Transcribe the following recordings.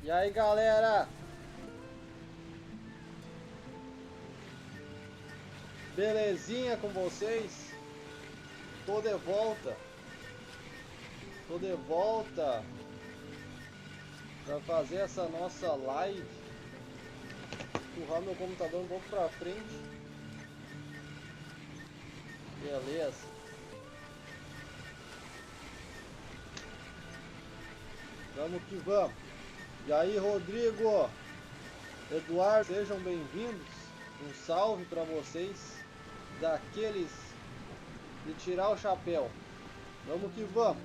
E aí, galera? Belezinha com vocês? Tô de volta. Pra fazer essa nossa live. Empurrar meu computador um pouco pra frente. Beleza. Vamos que vamos. E aí, Rodrigo, Eduardo, sejam bem-vindos. Um salve pra vocês. Daqueles de tirar o chapéu. Vamos que vamos.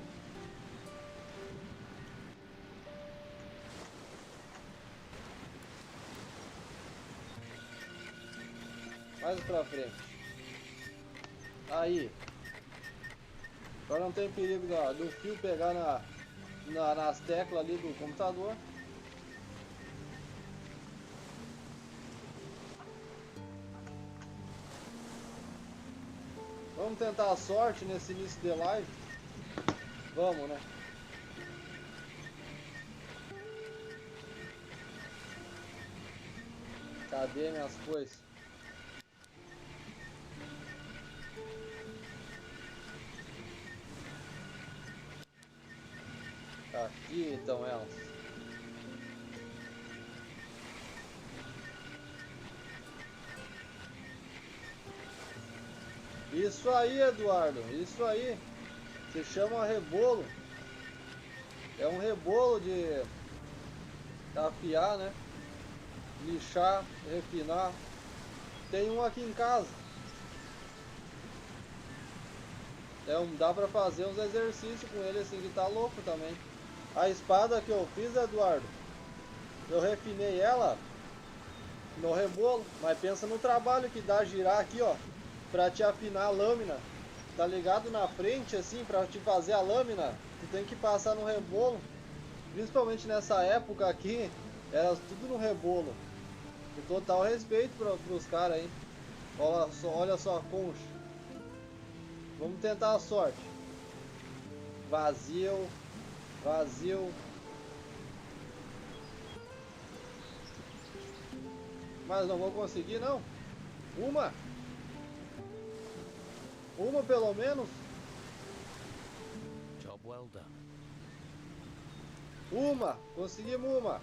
Mais pra frente. Aí. Agora não tem perigo do fio pegar nas teclas ali do computador. Vamos tentar a sorte nesse início de live. Vamos, né? Cadê minhas coisas? Aqui estão elas. Isso aí, Eduardo. Isso aí. Se chama rebolo. É um rebolo de afiar, né? Lixar, refinar. Tem um aqui em casa. Dá pra fazer uns exercícios com ele assim, que tá louco também. A espada que eu fiz, Eduardo, eu refinei ela no rebolo, mas pensa no trabalho que dá girar aqui, ó, pra te afinar a lâmina. Tá ligado na frente assim, pra te fazer a lâmina, tu tem que passar no rebolo. Principalmente nessa época aqui, era tudo no rebolo. Com total respeito pros caras aí. Olha só a concha. Vamos tentar a sorte. Vazio. Mas não vou conseguir, não. Uma pelo menos. Job well done. Conseguimos uma.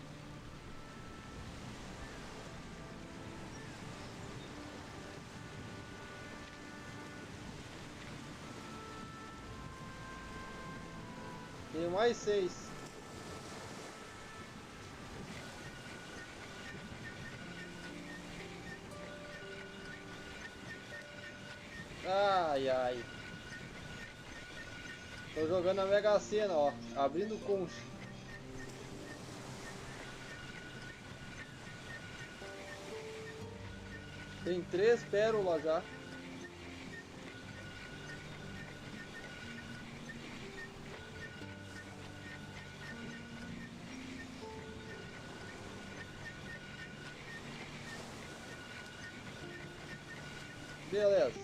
Tem mais 6. Ai. Tô jogando a Mega Sena, ó. Abrindo concha. Tem 3 pérolas já. Beleza.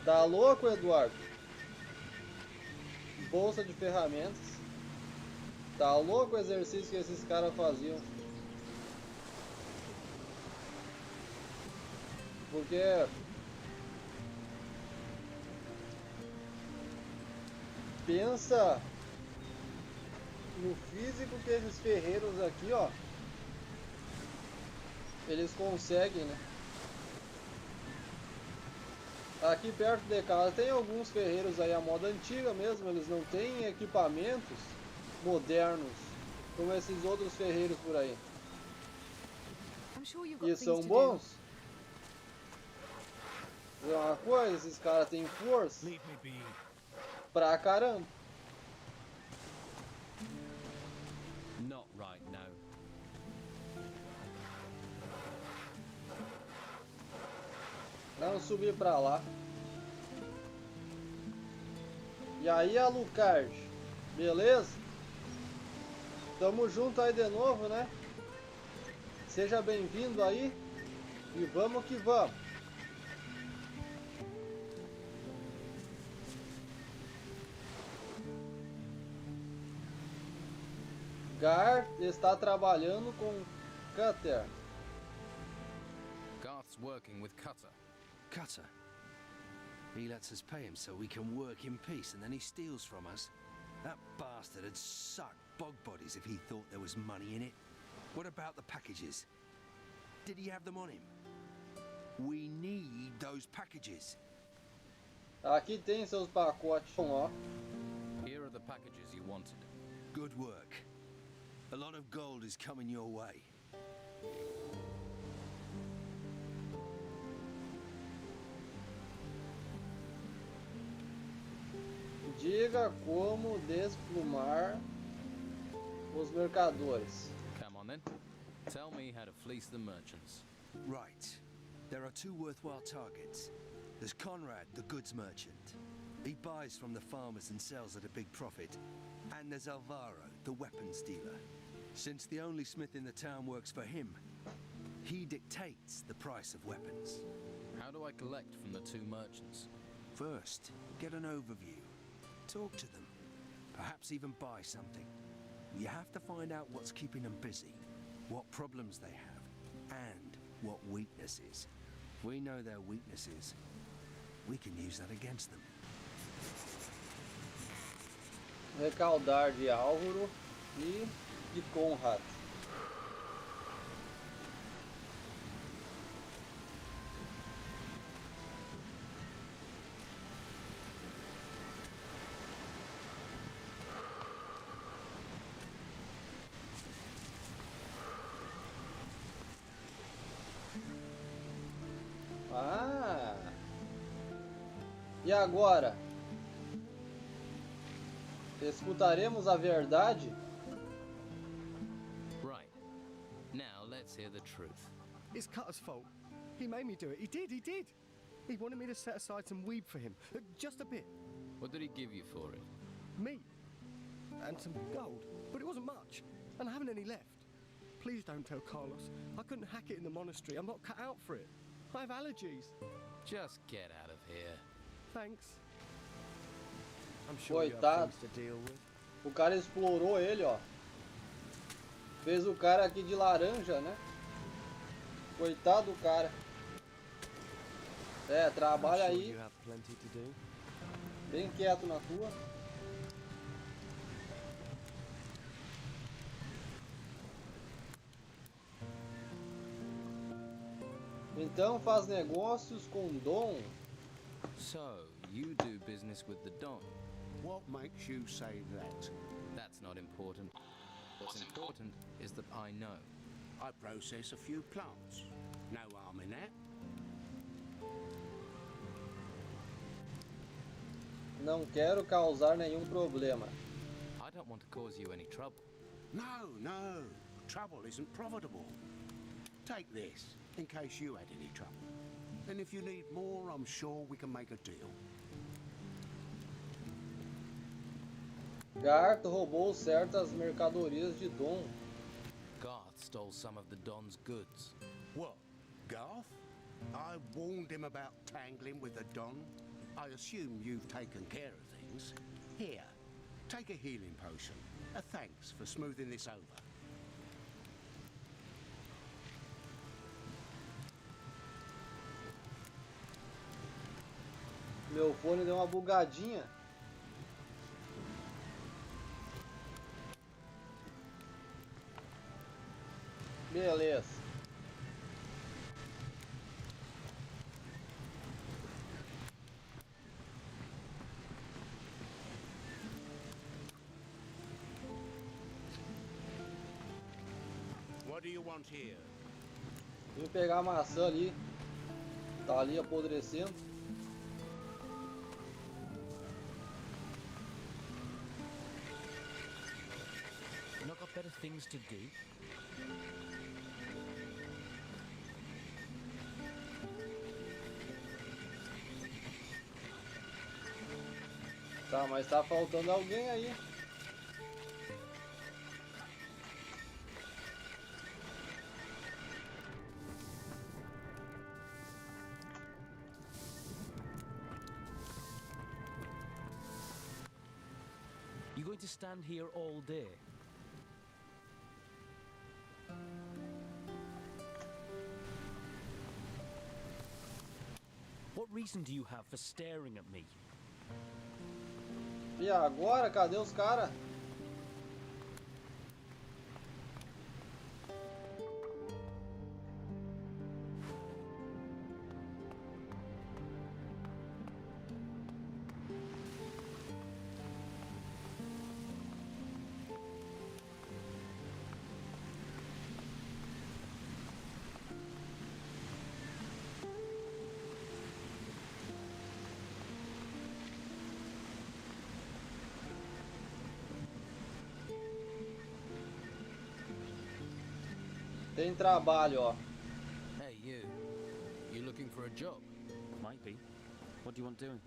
Tá louco, Eduardo? Bolsa de ferramentas. Tá louco o exercício que esses caras faziam. Porque pensa no físico que esses ferreiros aqui, ó, eles conseguem, né? Aqui perto de casa tem alguns ferreiros aí, a moda antiga mesmo, eles não têm equipamentos modernos como esses outros ferreiros por aí. E são bons. É uma coisa, esses caras têm força pra caramba. Not right now. Vamos subir pra lá. E aí, Alucard, beleza? Tamo junto aí de novo, né? Seja bem-vindo aí. E vamos que vamos. Gar está trabalhando com Cutter. Garth's working with Cutter. Cutter. He lets us pay him so we can work in peace, and then he steals from us. That bastard had sucked bog bodies if he thought there was money in it. What about the packages? Did he have them on him? We need those packages. Aqui tem seus pacotes. Bom, ó. Here are the packages you wanted. Good work. A lot of gold is coming your way. Diga como desplumar os mercadores. Come on then. Tell me how to fleece the merchants. Right. There are two worthwhile targets. There's Conrad, the goods merchant. He buys from the farmers and sells at a big profit. And there's Alvaro, the weapons dealer. Since the only smith in the town works for him, he dictates the price of weapons. How do I collect from the two merchants? First, get an overview. Talk to them. Perhaps even buy something. You have to find out what's keeping them busy, what problems they have, and what weaknesses. If we know their weaknesses, we can use that against them. Recaudar de Álvaro e de Conrad. Ah! E agora? Escutaremos a verdade? Right. Now let's hear the truth. It's Cutter's fault. He made me do it. He did. He wanted me to set aside some weed for him. Just a bit. What did he give you for it? Meat. And some gold. But it wasn't much. And I haven't any left. Please don't tell Carlos. I couldn't hack it in the monastery. I'm not cut out for it. I have allergies. Just get out of here. Thanks. I'm sure you have Coitado. things to deal with. O cara explorou ele, ó. Fez o cara aqui de laranja, né? Coitado do cara. É, trabalha I'm sure aí, you have plenty to do. bem quieto na tua. Então faz negócios com Dom. So, you do business with the Don. What makes you say that? That's not important. What's important is that I know. I process a few plants. No harm in that. Não quero causar nenhum problema. I don't want to cause you any trouble. No. Trouble isn't profitable. Take this, in case you had any trouble. And if you need more, I'm sure we can make a deal. Garth roubou certas mercadorias de Dom. Garth stole some of the Don's goods. What, Garth? I warned him about tangling with the Don. I assume you've taken care of things. Here, take a healing potion. A thanks for smoothing this over. Meu fone deu uma bugadinha. Beleza. What do you want here? Vim pegar a maçã ali. Tá ali apodrecendo. Not got better things to do? Tá, mas tá faltando alguém aí. You going to stand here all day? What reason do you have for staring at me? E agora, cadê os caras? Tem trabalho, ó. Hey, you. You looking for a job? Might be. What do you want doing?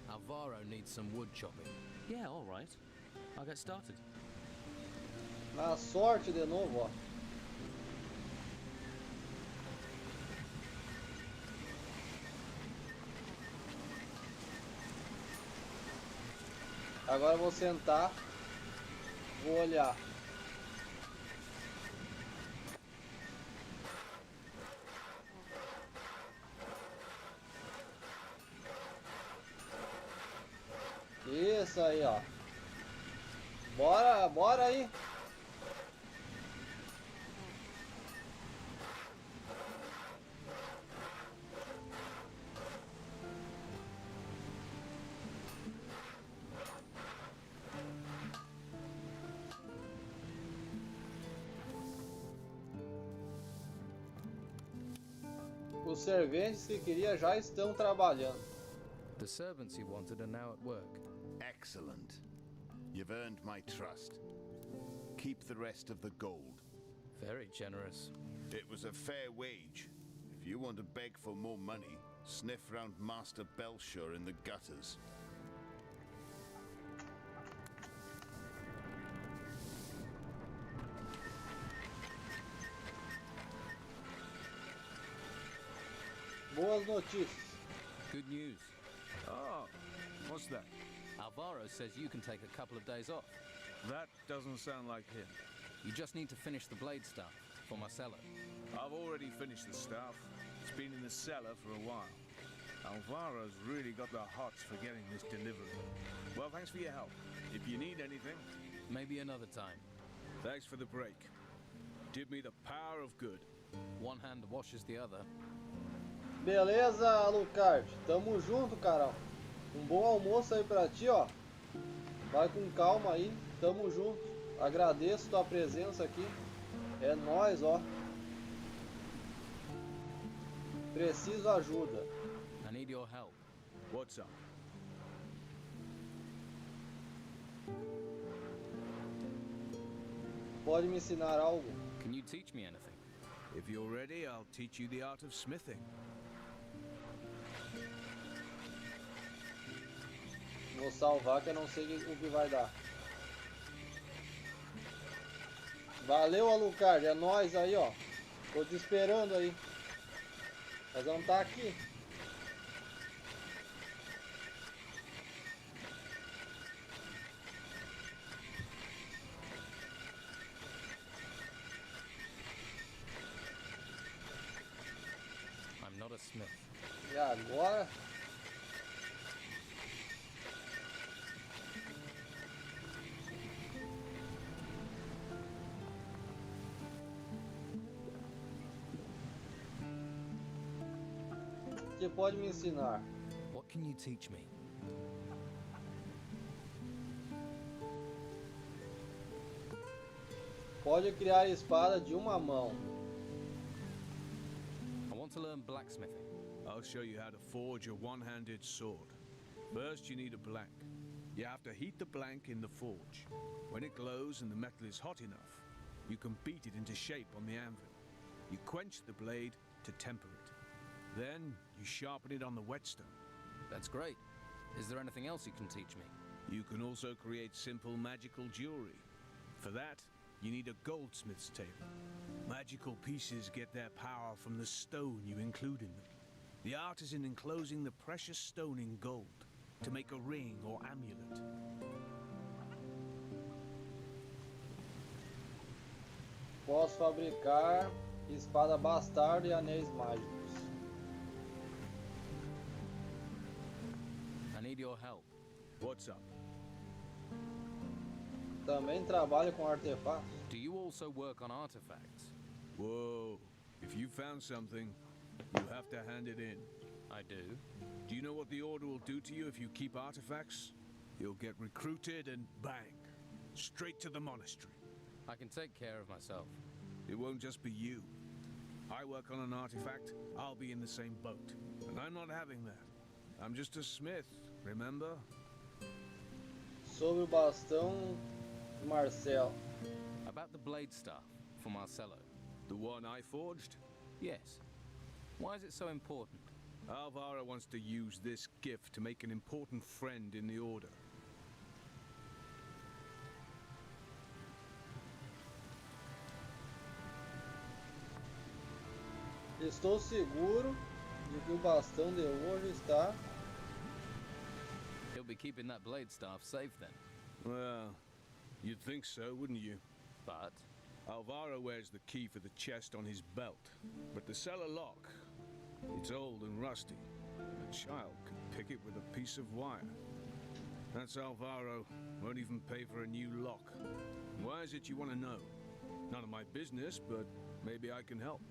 Alvaro needs some wood chopping. Yeah, all right. I'll get started. Na sorte de novo, ó. Agora eu vou sentar. Vou olhar. Isso aí, ó. Bora, bora aí. Os serventes que queria já estão trabalhando. The servants you wanted are now at work. Excellent. You've earned my trust. Keep the rest of the gold. Very generous. It was a fair wage. If you want to beg for more money, sniff round Master Belshire in the gutters. Boas notícias. Good news. Oh, what's that? Alvaro says you can take a couple of days off. That doesn't sound like him. You just need to finish the blade stuff for my cellar. I've already finished the stuff. It's been in the cellar for a while. Alvaro's really got the hots for getting this delivered. Well, thanks for your help. If you need anything, Maybe another time. thanks for the break. Did me the power of good. One hand washes the other. Beleza, Alucard. Tamo junto, carão. Um bom almoço aí pra ti, ó. Vai com calma aí. Tamo junto. Agradeço tua presença aqui. É nóis, ó. Preciso ajuda. I need your help. What's up? Pode me ensinar algo? Can you teach me anything? If you're ready, I'll teach you the art of smithing. Vou salvar que eu não sei o que vai dar. Valeu, Alucard. É nóis aí, ó. Tô te esperando aí. Nós vamos estar aqui. I'm not a smith. E agora? Você pode me ensinar? What can you teach me? Pode criar espada de uma mão. I want to learn blacksmithing. I'll show you how to forge a one-handed sword. First, you need a blank. You have to heat the blank in the forge. When it glows and the metal is hot enough, you can beat it into shape on the anvil. You quench the blade to temper it. Then, you sharpen it on the whetstone. That's great. Is there anything else you can teach me? You can also create simple magical jewelry. For that, you need a goldsmith's table. Magical pieces get their power from the stone you include in them. The art is in enclosing the precious stone in gold to make a ring or amulet. Posso fabricar espada bastarda e anéis mágicos. need your help. What's up? Também trabalha com artefatos. Do you also work on artifacts? Whoa. If you found something, you have to hand it in. I do. Do you know what the Order will do to you if you keep artifacts? You'll get recruited and bang. Straight to the monastery. I can take care of myself. It won't just be you. I work on an artifact, I'll be in the same boat. And I'm not having that. I'm just a smith, remember? Sobre o bastão de Marcel. About the blade staff for Marcello. The one I forged? Yes. Why is it so important? Alvaro wants to use this gift to make an important friend in the Order. Estou seguro de que o bastão de hoje está. He'll be keeping that blade staff safe then. Well, you'd think so, wouldn't you? But Alvaro wears the key for the chest on his belt, but the cellar lock, it's old and rusty. A child could pick it with a piece of wire. That's Alvaro. Won't even pay for a new lock. Why is it you want to know? None of my business, but maybe I can help.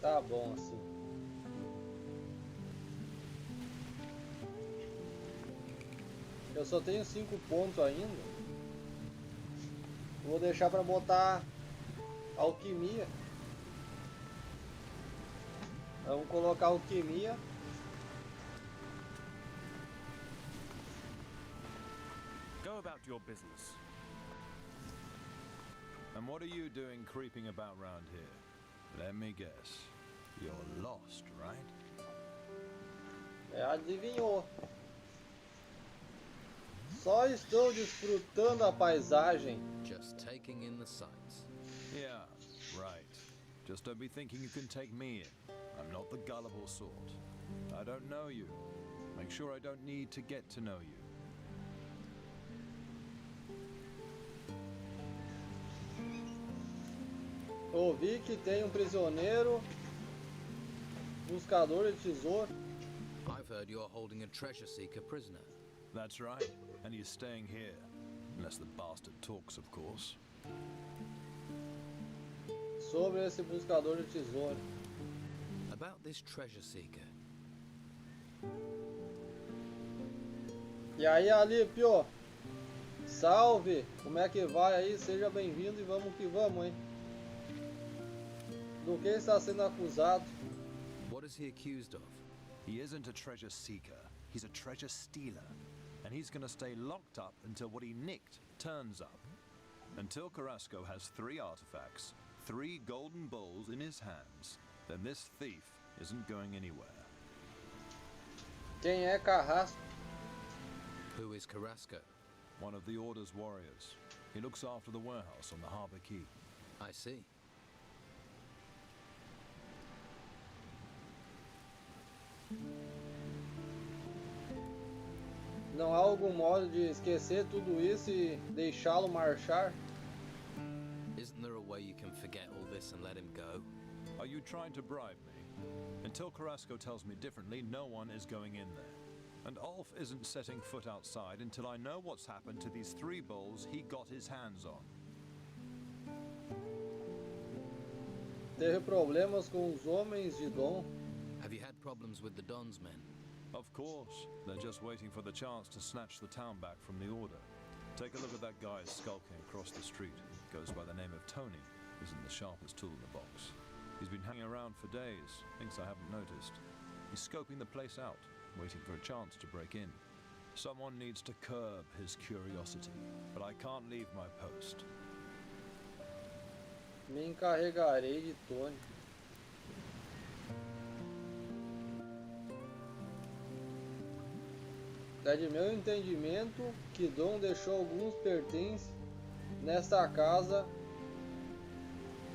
Tá bom assim. Eu só tenho 5 pontos ainda. Vou deixar para botar alquimia. Vamos colocar alquimia. Go about your business. And what are you doing creeping about round here? Let me guess. You're lost, right? Adivinhou. Só estou desfrutando a paisagem. just taking in the sights. Yeah, right. Just don't be thinking you can take me in. I'm not the gullible sort. I don't know you. Make sure I don't need to get to know you. Ouvi que tem prisioneiro, buscador de tesouro. I've heard you're holding a treasure seeker prisoner. That's right. And he's staying here. Unless the bastard talks, of course. Sobre esse buscador de tesouro. About this treasure seeker. E aí, Alípio? Salve! Como é que vai aí? Seja bem-vindo e vamos que vamos, hein? Do que está sendo acusado? What is he accused of? He isn't a treasure seeker. He's a treasure stealer. And he's gonna stay locked up until what he nicked turns up. Until Carrasco has 3 artifacts, 3 golden bowls in his hands, then this thief isn't going anywhere. Quem é Carrasco? Who is Carrasco? One of the Order's warriors. He looks after the warehouse on the harbor quay. I see. Não há algum modo de esquecer tudo isso e deixá-lo marchar? Isn't there a way you can forget all this and let him go? Are you trying to bribe me? Until Carrasco tells me differently, no one is going in there. And Ulf isn't setting foot outside until I know what's happened to these 3 bowls he got his hands on. Teve problemas com os homens de Dom? Have you had problems with the Don's men? Of course. They're just waiting for the chance to snatch the town back from the Order. Take a look at that guy skulking across the street. Goes by the name of Tony. Isn't the sharpest tool in the box. He's been hanging around for days. Thinks I haven't noticed. He's scoping the place out, waiting for a chance to break in. Someone needs to curb his curiosity, but I can't leave my post. Me encarregarei de Tony. É de meu entendimento que Dom deixou alguns pertences nesta casa.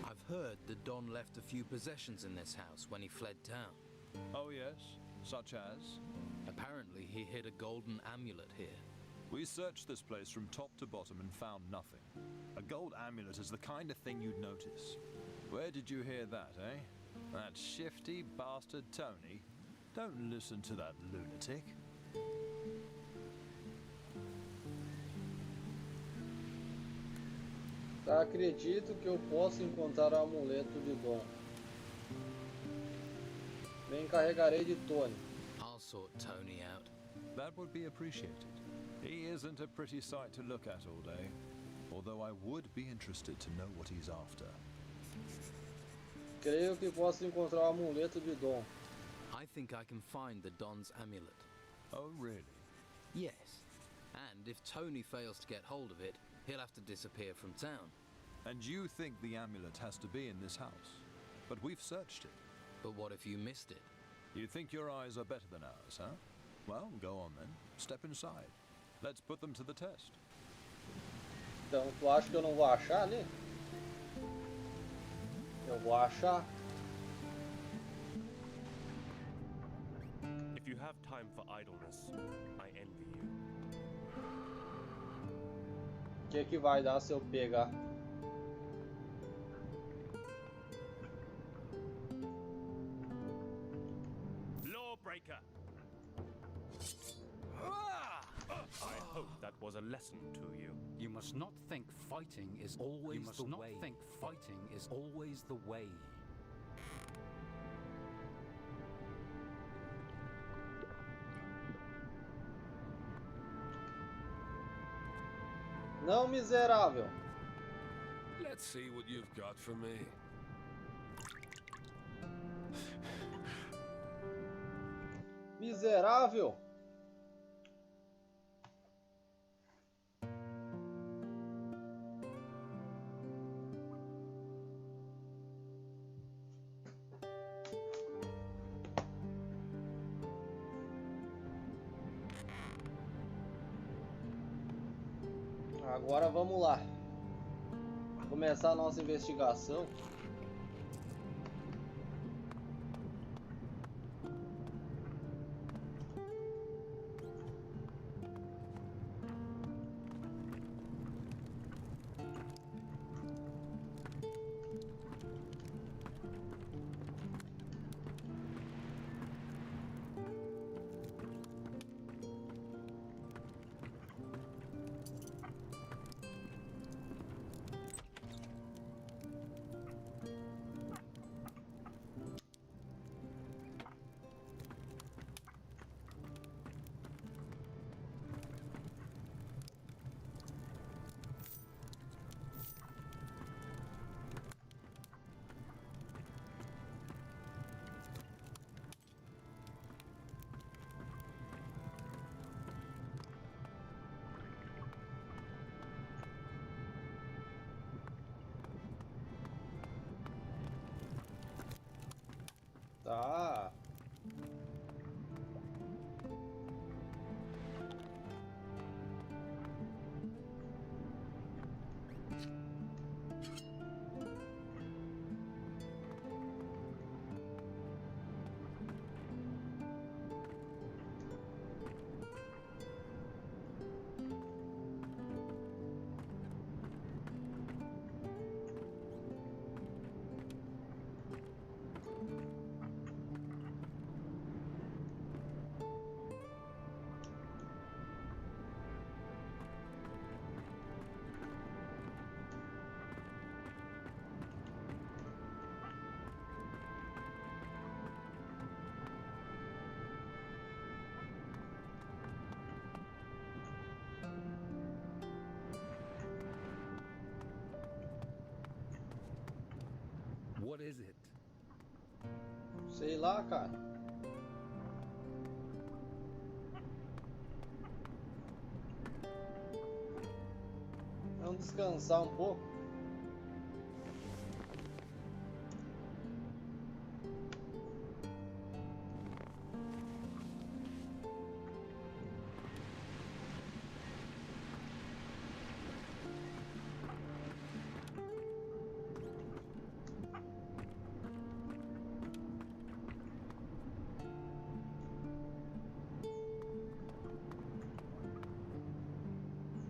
I've heard the Don left a few possessions in this house when he fled town. Oh yes? Such as? Apparently he hid a golden amulet here. We searched this place from top to bottom and found nothing. A gold amulet is the kind of thing you'd notice. Where did you hear that, eh? That shifty bastard Tony. Don't listen to that lunatic. Tá, acredito que eu posso encontrar o amuleto de Dom. Me encarregarei de Tony. I'll sort Tony out. That would be appreciated. He isn't a pretty sight to look at all day. Although I would be interested to know what he's after. Creio que posso encontrar o amuleto de Dom. I think I can find the Don's amulet. Oh, really? Yes. And if Tony fails to get hold of it, he'll have to disappear from town. And you think the amulet has to be in this house? But we've searched it. But what if you missed it? You think your eyes are better than ours, huh? Well, go on then. Step inside. Let's put them to the test. Então, tu acha que eu não vou achar ali? Eu vou achar. If you have time for idleness, I envy you. O que que vai dar se eu pegar? Lawbreaker! I hope that was a lesson to you. You must not think fighting is always the way. You must not think fighting is always the way. Não, miserável. Let's see what you've got for me. Miserável. Agora vamos lá. Começar a nossa investigação. Tá. What is it? Sei lá, cara. Vamos descansar um pouco.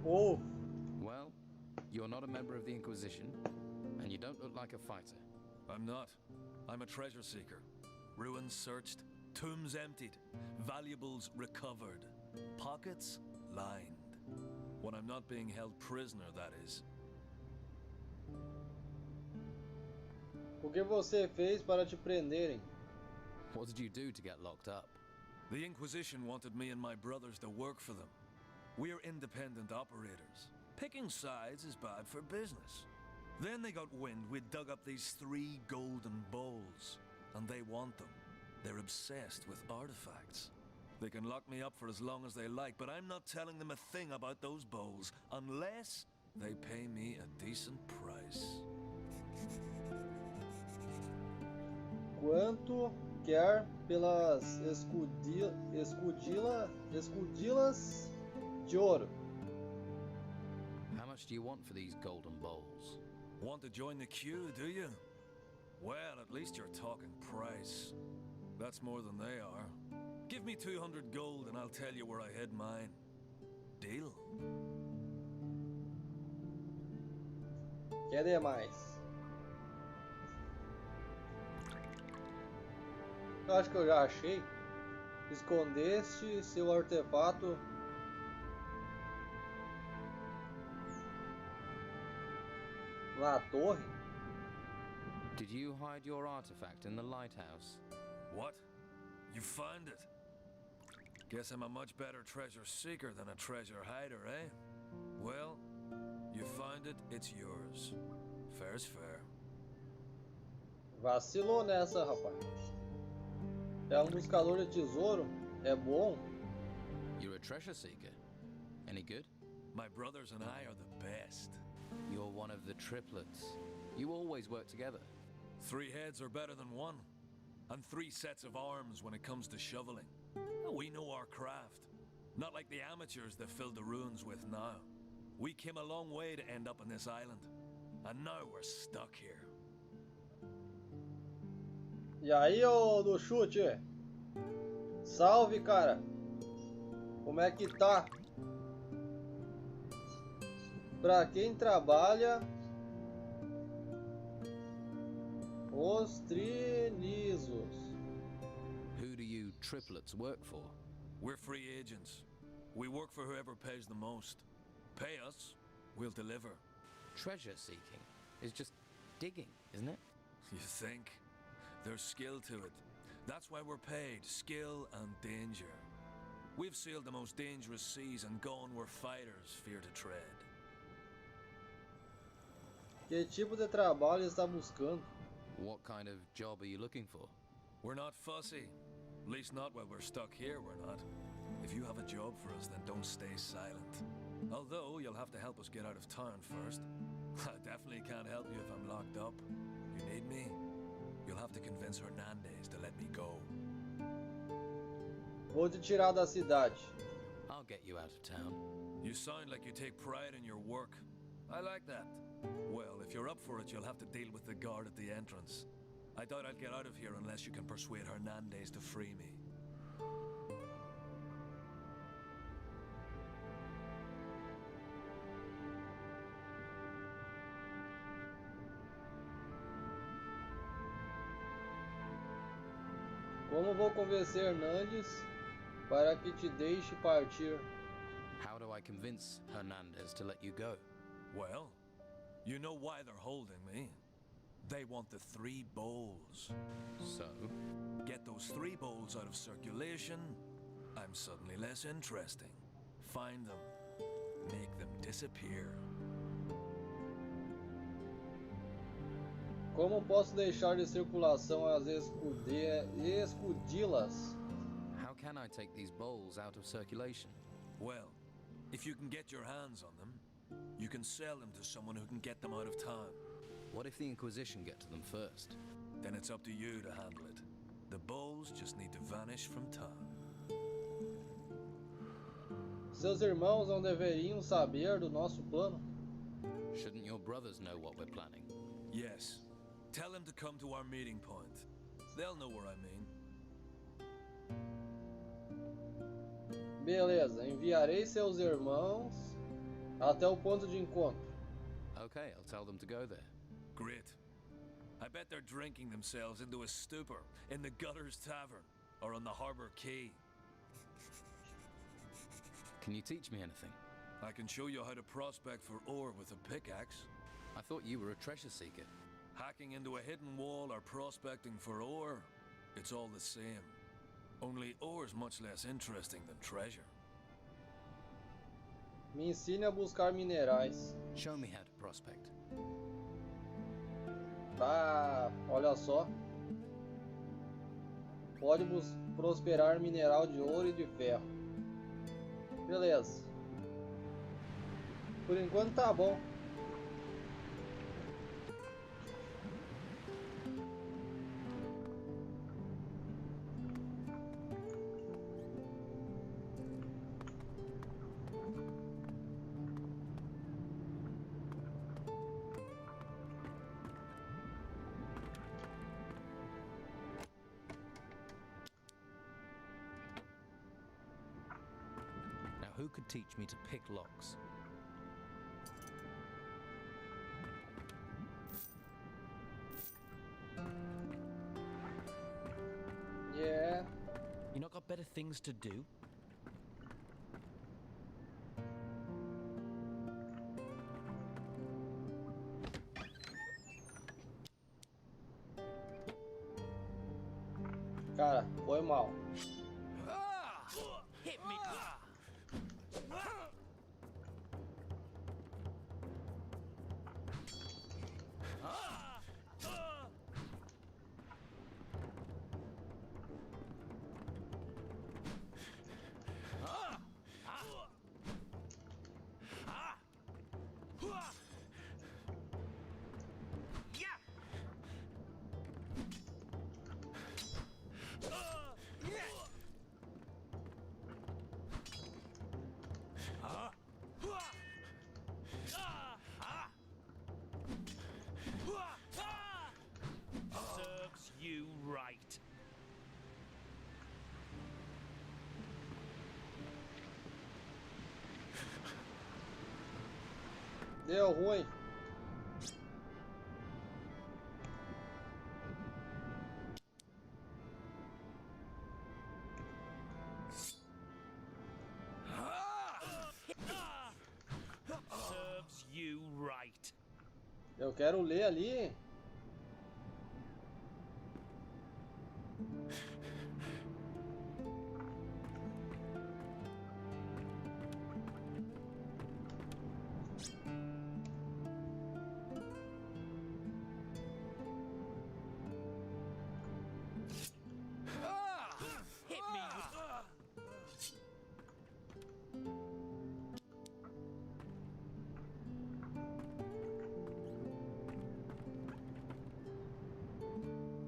Oh, Well, you're not a member of the Inquisition, and you don't look like a fighter. I'm not. I'm a treasure seeker. Ruins searched, tombs emptied, valuables recovered, pockets lined. When I'm not being held prisoner, that is. O que você fez para te prenderem? What did you do to get locked up? The Inquisition wanted me and my brothers to work for them. We're independent operators. Picking sides is bad for business. Then they got wind we'd dug up these 3 golden bowls, and they want them. They're obsessed with artifacts. They can lock me up for as long as they like, but I'm not telling them a thing about those bowls unless they pay me a decent price. Quanto quer pelas escudilas de ouro? How much do you want for these golden bowls? Want to join the queue, do you? Well, at least you're talking price. That's more than they are. Give me 200 gold and I'll tell you where I hid mine. Deal? Quer demais? Eu acho que eu já achei. Escondeste seu artefato na torre? Did you hide your artifact in the lighthouse? What? You found it? Guess I'm a much better treasure seeker than a treasure hider, eh? Well, you found it, it's yours. Fair's fair. Vacilou nessa, rapaz. É buscador de tesouro? É bom? You're a treasure seeker. Any good? My brothers and I are the best. You're one of the triplets. You always work together. 3 heads are better than 1. And 3 sets of arms when it comes to shoveling. We know our craft. Not like the amateurs that filled the ruins with now. We came a long way to end up on this island. And now we're stuck here. E aí, ô do chute? Salve, cara! Como é que tá? Pra quem trabalha os trinizos. Who do you triplets work for? We're free agents. We work for whoever pays the most. Pay us, we'll deliver. Treasure seeking is just digging, isn't it? You think? There's skill to it. That's why we're paid. Skill and danger. We've sailed the most dangerous seas and gone where fighters fear to tread. Que tipo de trabalho está buscando? What kind of job are you looking for? We're not fussy. At least not while we're stuck here, we're not. If you have a job for us, then don't stay silent. Although, you'll have to help us get out of town first. I definitely can't help you if I'm locked up. You need me? You'll have to convince Hernandez to let me go. Vou te tirar da cidade. I'll get you out of town. You sound like you take pride in your work. I like that. Well, if you're up for it, you'll have to deal with the guard at the entrance. I doubt I'd get out of here unless you can persuade Hernandez to free me. Como vou convencer Hernandes para que te deixe partir? How do I convince Hernandez to let you go? Well, you know why they're holding me. They want the 3 bowls. So? Get those 3 bowls out of circulation, I'm suddenly less interesting. Find them. Make them disappear. Como posso deixar de circulação as escudilas? How can I take these bowls out of circulation? Well, if you can get your hands on them, you can sell them to someone who can get them out of town. What if the Inquisition get to them first? Then it's up to you to handle it. The bowls just need to vanish from town. Seus irmãos não deveriam saber do nosso plano? Shouldn't your brothers know what we're planning? Yes. Tell them to come to our meeting point. They'll know where I mean. Beleza, enviarei seus irmãos até o ponto de encontro. Okay, I'll tell them to go there. Great. I bet they're drinking themselves into a stupor in the Gutters Tavern or on the Harbor Quay. Can you teach me anything? I can show you how to prospect for ore with a pickaxe. I thought you were a treasure seeker. Hacking into a hidden wall or prospecting for ore, it's all the same. Only ore's much less interesting than treasure. Me ensine a buscar minerais. Show me how to prospect. Ah, olha só. Pode prosperar mineral de ouro e de ferro. Beleza. Por enquanto tá bom. Who could teach me to pick locks? Yeah. You not got better things to do? Cara, foi mal. Hit me! Serves you right. Deu ruim. Serves you right. Eu quero ler ali. Hit me with...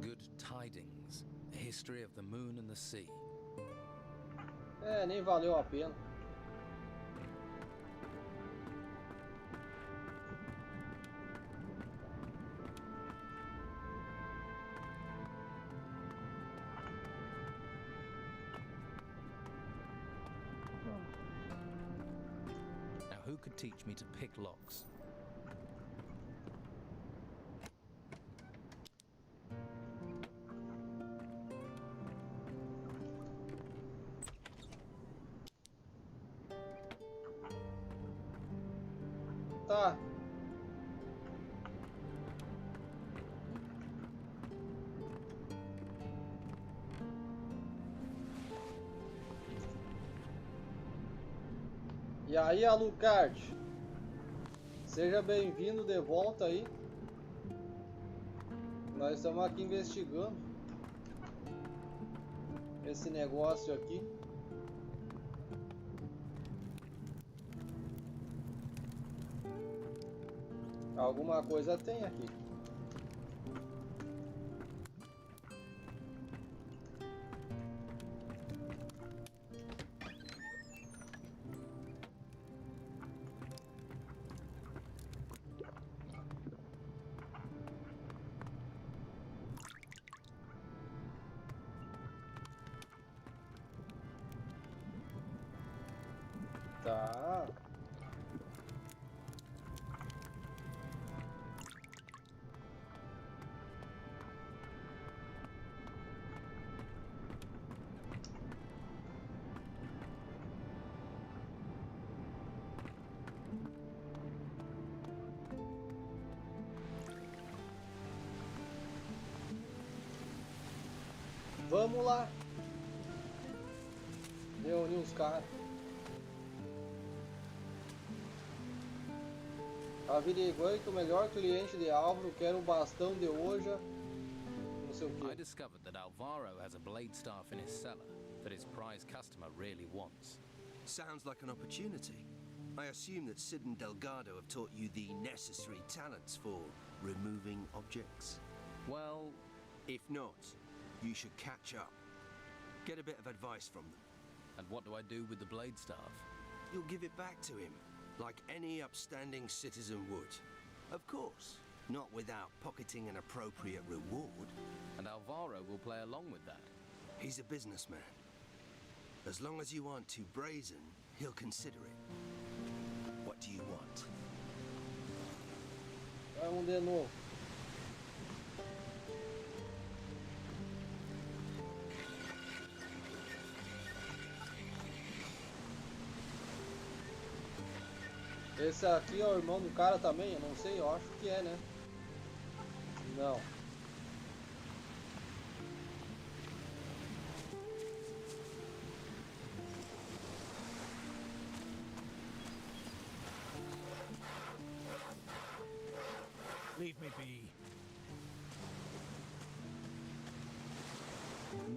Good tidings. A history of the moon and the sea. É, nem valeu a pena. Now who could teach me to pick locks? Tá. E aí, Alucard? Seja bem-vindo de volta aí. Nós estamos aqui investigando esse negócio aqui. Alguma coisa tem aqui. Tá. Vamos lá. Reunir os caras. Averiguei que o melhor cliente de Álvaro quer o bastão de hoje. Não sei o I que. discovered that Alvaro has a blade staff in his cellar that his prize customer really wants. Sounds like an opportunity. I assume that Sid and Delgado have taught you the necessary talents for removing objects. Well, If not, you should catch up. Get a bit of advice from them. and what do I do with the blade staff? You'll give it back to him, like any upstanding citizen would. Of course, not without pocketing an appropriate reward. And Alvaro will play along with that. He's a businessman. As long as you aren't too brazen, he'll consider it. What do you want? Vamos de novo. Esse aqui é o irmão do cara também? Eu não sei, eu acho que é, né? Não. Leave me be.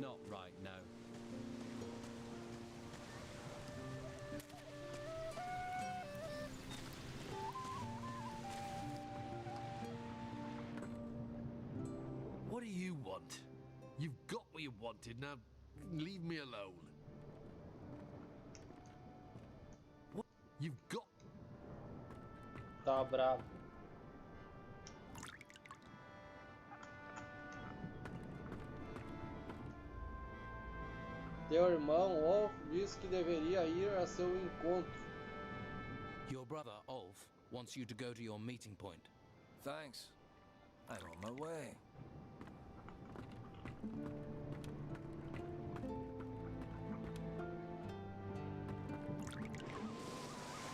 Not right now. What do you want? You've got what you wanted, now leave me alone. What? You've got... Tá bravo. Teu irmão Wolf disse que deveria ir a seu encontro. Your brother, Ulf, wants you to go to your meeting point. Thanks. I'm on my way.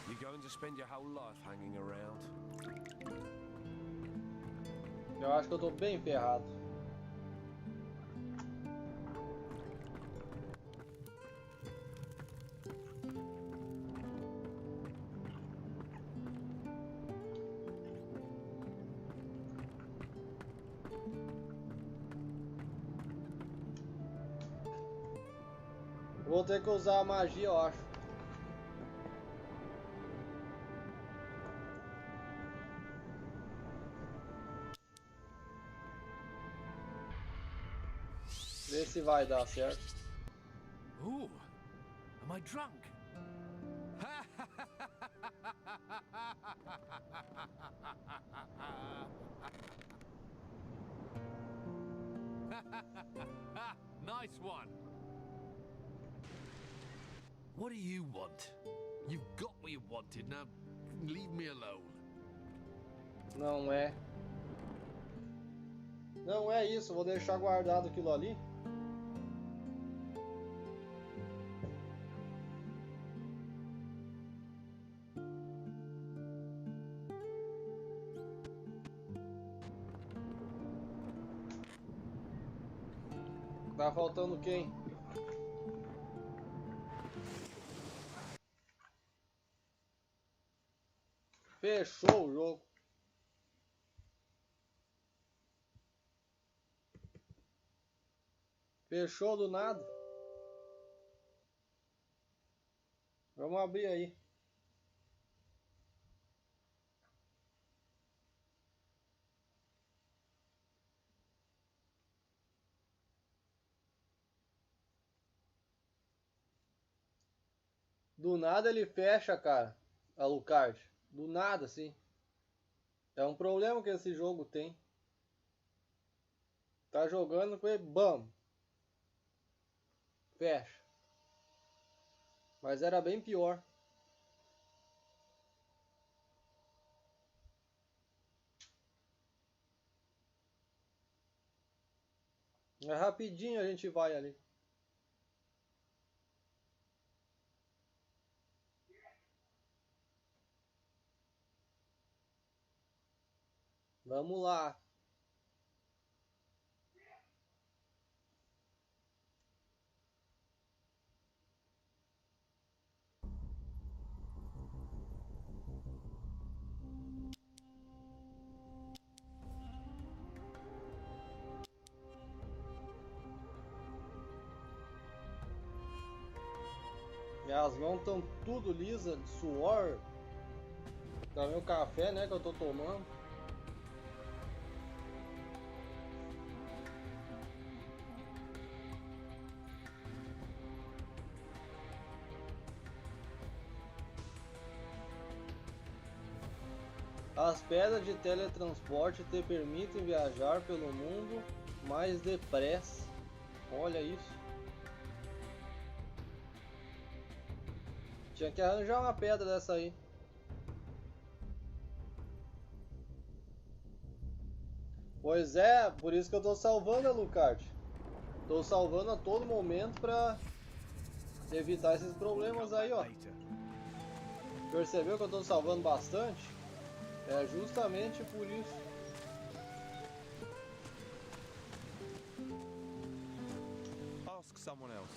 You're going to spend your whole life hanging around? Eu acho que eu tô bem ferrado. Vou ter que usar a magia, eu acho. Vê se vai dar certo. Ooh, am I drunk? Nice one. What do you want? You've got what you wanted, now leave me alone. Não é. Não é isso, vou deixar guardado aquilo ali. Tá faltando quem? Fechou o jogo. Fechou do nada. Vamos abrir aí. Do nada ele fecha, cara. A Lucard. Do nada, assim. É um problema que esse jogo tem. Tá jogando com ele, bam. Fecha. Mas era bem pior. É rapidinho a gente vai ali. Vamos lá. As mãos estão tudo lisa de suor. Também o café, né, que eu tô tomando. As pedras de teletransporte te permitem viajar pelo mundo mais depressa. Olha isso. Tinha que arranjar uma pedra dessa aí. Pois é, por isso que eu tô salvando a Lucard. Tô salvando a todo momento pra evitar esses problemas aí, ó. Percebeu que eu tô salvando bastante? É justamente por isso. Ask someone else.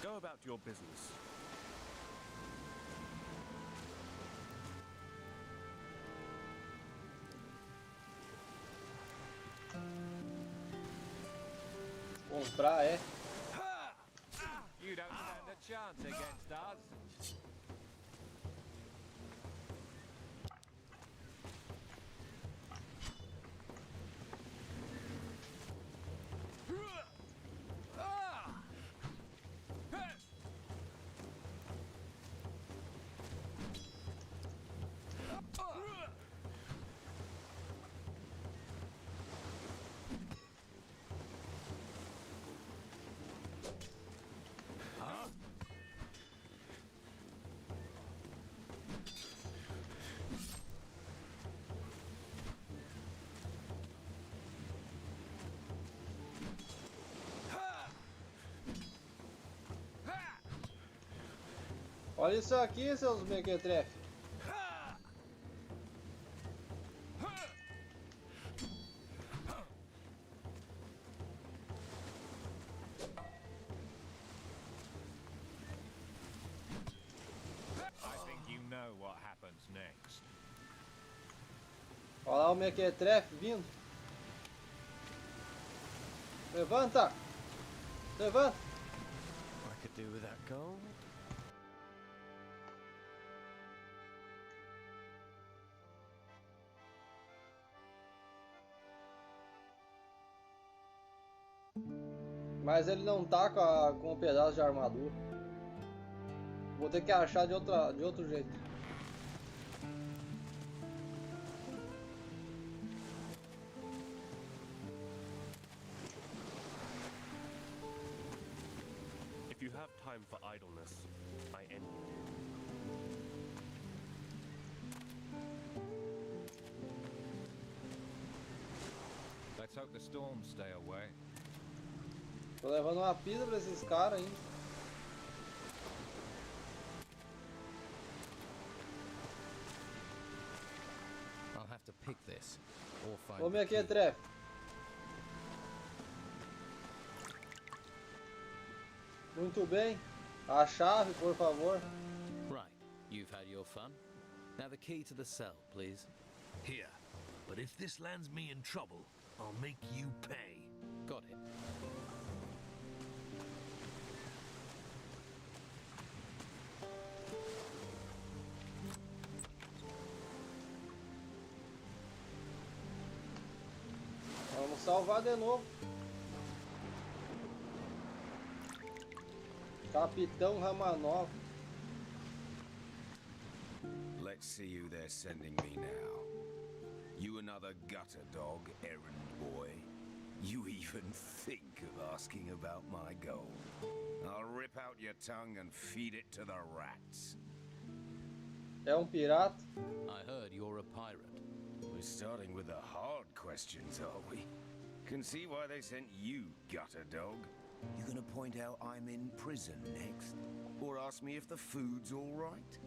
Go about your business. Comprar é. You don't stand a chance against us. Olha isso aqui, seus mequetrefe. I think you know what happens next. Olha lá o mequetrefe vindo. Levanta! Levanta! I could do with that gold. Mas ele não tá com um pedaço de armadura. Vou ter que achar de outro jeito. If you have time for idleness, I envy you. Let's hope the storms stay away. Tô levando uma pizza pra esses caras ainda. I'll have to pick this or find Ô, the key. mequetrefe. Muito bem. A chave, por favor. Right, you've had your fun. Now the key to the cell, please. Here. But if this lands me in trouble, I'll make you pay. Got it. Vamos salvar de novo. Capitão Romanov. Let's see who they're sending me now. You another gutter dog, errand boy? You even think of asking about my gold? I'll rip out your tongue and feed it to the rats. É um pirata? I heard you're a pirate. We're starting with the hard questions, are we? Can see why they sent you, gutter dog. You gonna point out I'm in prison next? Or ask me if the food's all right?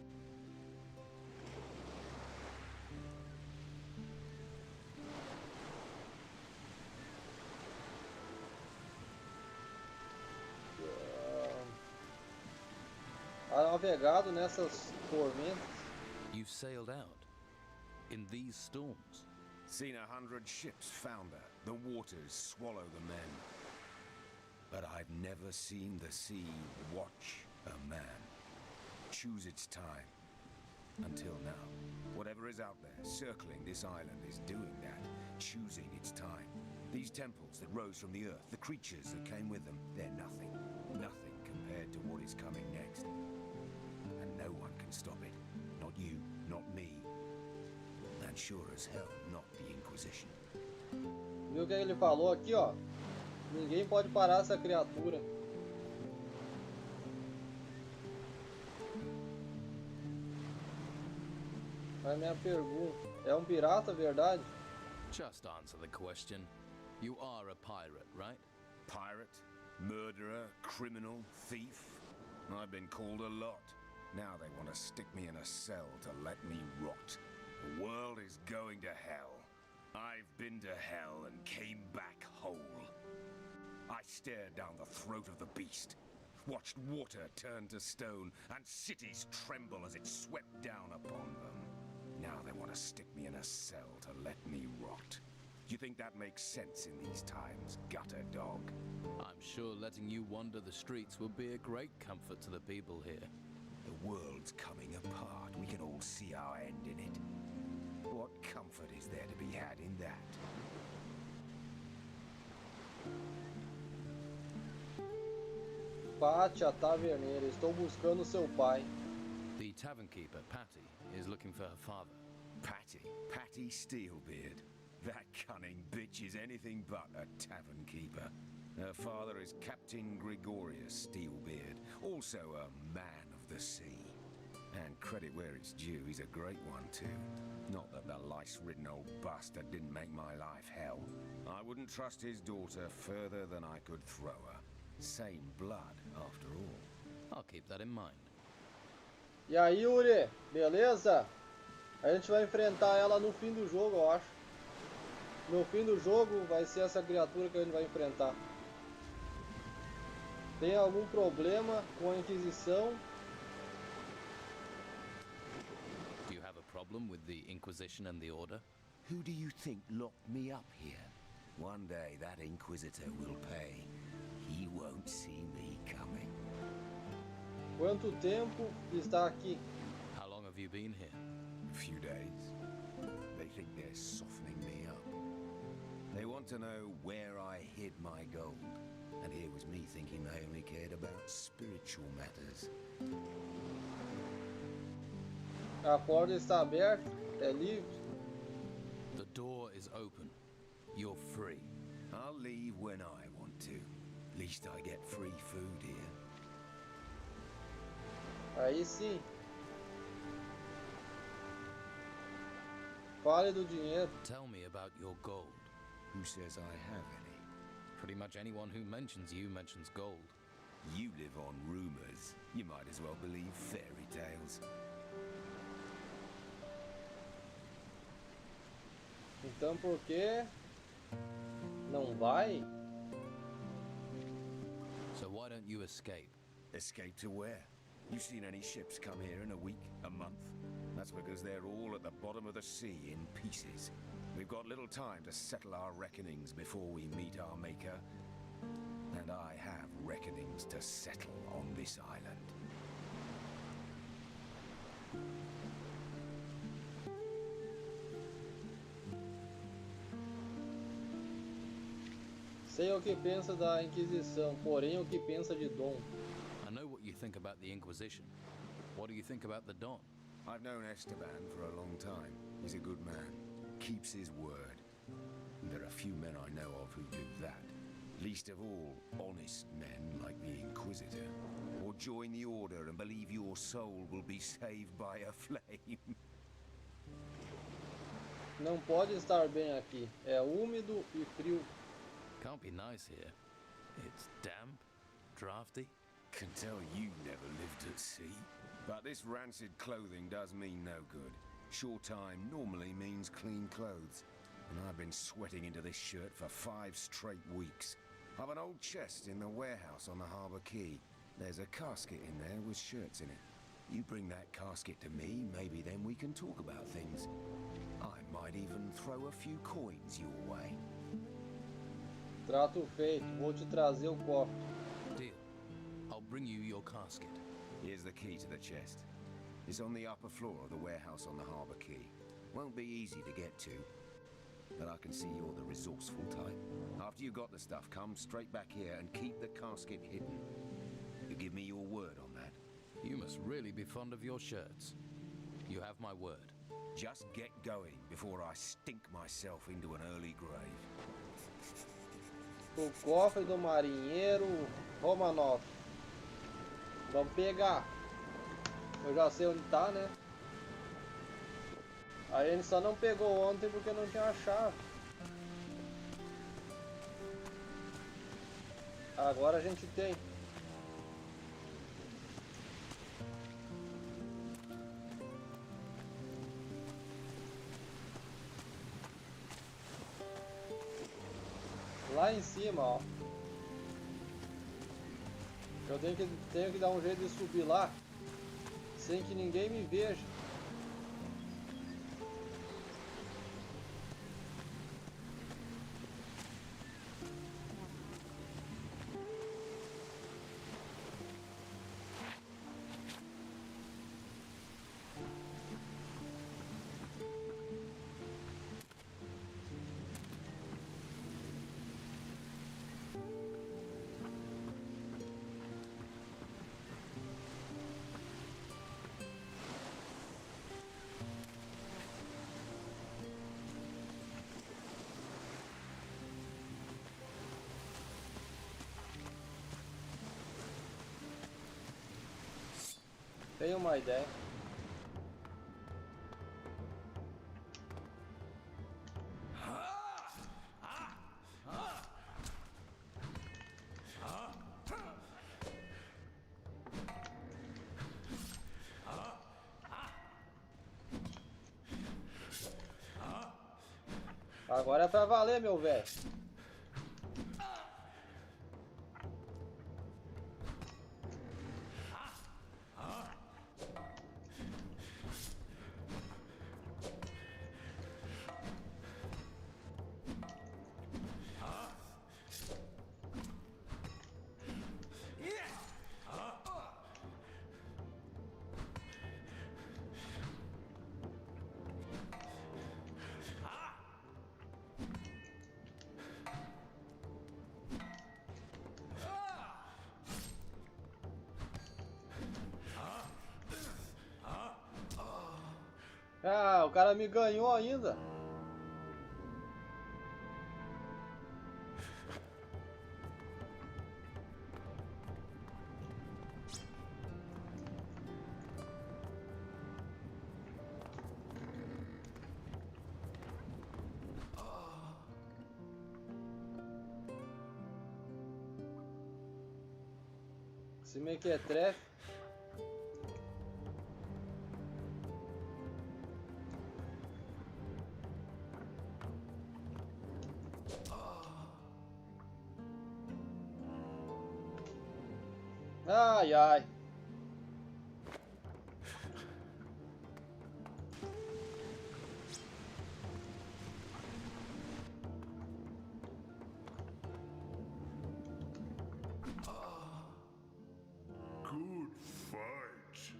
navegado nessas tormentas. You've sailed out in these storms. Seen 100 ships founder, the waters swallow the men. But I've never seen the sea watch a man. Choose its time. Until now, whatever is out there circling this island is doing that, choosing its time. These temples that rose from the earth, the creatures that came with them, they're nothing. Nothing compared to what is coming next. And no one can stop it. Not you, not me. And sure as hell, not the Inquisition. Viu o que ele falou aqui, ó? Ninguém pode parar essa criatura. Aí minha pergunta, é um pirata, verdade? Just answer the question. You are a pirate, right? Pirate, murderer, criminal, thief. I've been called a lot. Now they want to stick me in a cell to let me rot. The world is going to hell. I've been to hell and came back whole. I stared down the throat of the beast, watched water turn to stone, and cities tremble as it swept down upon them. Now they want to stick me in a cell to let me rot. Do you think that makes sense in these times, gutter dog? I'm sure letting you wander the streets would be a great comfort to the people here. The world's coming apart. We can all see our end in it. What comfort is there to be had in that? Bate a taverneira, estou buscando seu pai. The tavern keeper, Patty, is looking for her father. Patty Steelbeard. That cunning bitch is anything but a tavern keeper. Her father is Captain Gregorius Steelbeard, also a man of the sea. And credit where it's due, he's a great one too. Not that the lice-ridden old bastard didn't make my life hell. I wouldn't trust his daughter further than I could throw her. Same blood, after all. I'll keep that in mind. E aí, Yuri, beleza? A gente vai enfrentar ela no fim do jogo, eu acho. No fim do jogo vai ser essa criatura que a gente vai enfrentar. Tem algum problema com a Inquisição? Do you have a problem with the Inquisition and the Order? Who do you think locked me up here? One day that Inquisitor will pay. He won't see me coming. Quanto tempo está aqui? How long have you been here? A few days. They think they're softening me up. They want to know where I hid my gold. And here was me thinking they only cared about spiritual matters. A porta está aberta? É livre? The door is open. You're free. I'll leave when I want to. At least I get free food here. Aí sim. Fale do dinheiro. Tell me about your gold. Who says I have any? Pretty much anyone who mentions you mentions gold. You live on rumors. You might as well believe fairy tales. Então por que não vai? So why don't you escape? Escape to where? You seen any ships come here in a week, a month? That's because they're all at the bottom of the sea in pieces. We've got little time to settle our reckonings before we meet our maker. And I have reckonings to settle on this island. Sei o que pensa da Inquisição, porém o que pensa de Dom. I know what you think about the Inquisition. What do you think about the Don? I've known Esteban for a long time. He's a good man. Keeps his word. There are few men I know of who do that. Least of all, honest men like the Inquisitor. Or join the Order and believe your soul will be saved by a flame. Não pode estar bem aqui. É úmido e frio. Can't be nice here. It's damp, drafty. Can tell you never lived at sea. But this rancid clothing does mean no good. Short time normally means clean clothes. And I've been sweating into this shirt for 5 straight weeks. I've an old chest in the warehouse on the harbour quay. There's a casket in there with shirts in it. You bring that casket to me, maybe then we can talk about things. I might even throw a few coins your way. Trato feito, vou te trazer o cofre. Deal. I'll bring you your casket. Here's the key to the chest. It's on the upper floor of the warehouse on the harbour quay. Won't be easy to get to, but I can see you're the resourceful type. After you got the stuff, come straight back here and keep the casket hidden. You give me your word on that? You must really be fond of your shirts. You have my word. Just get going before I stink myself into an early grave. O cofre do marinheiro Romanov. Vamos pegar. Eu já sei onde tá, né? A gente só não pegou ontem porque não tinha a chave. Agora a gente tem. Lá em cima, ó. Eu tenho que dar um jeito de subir lá sem que ninguém me veja. Tenho uma ideia. Agora é pra valer, meu velho. Ah, o cara me ganhou ainda. Se me que é trefe. Ai, ai. Good fight.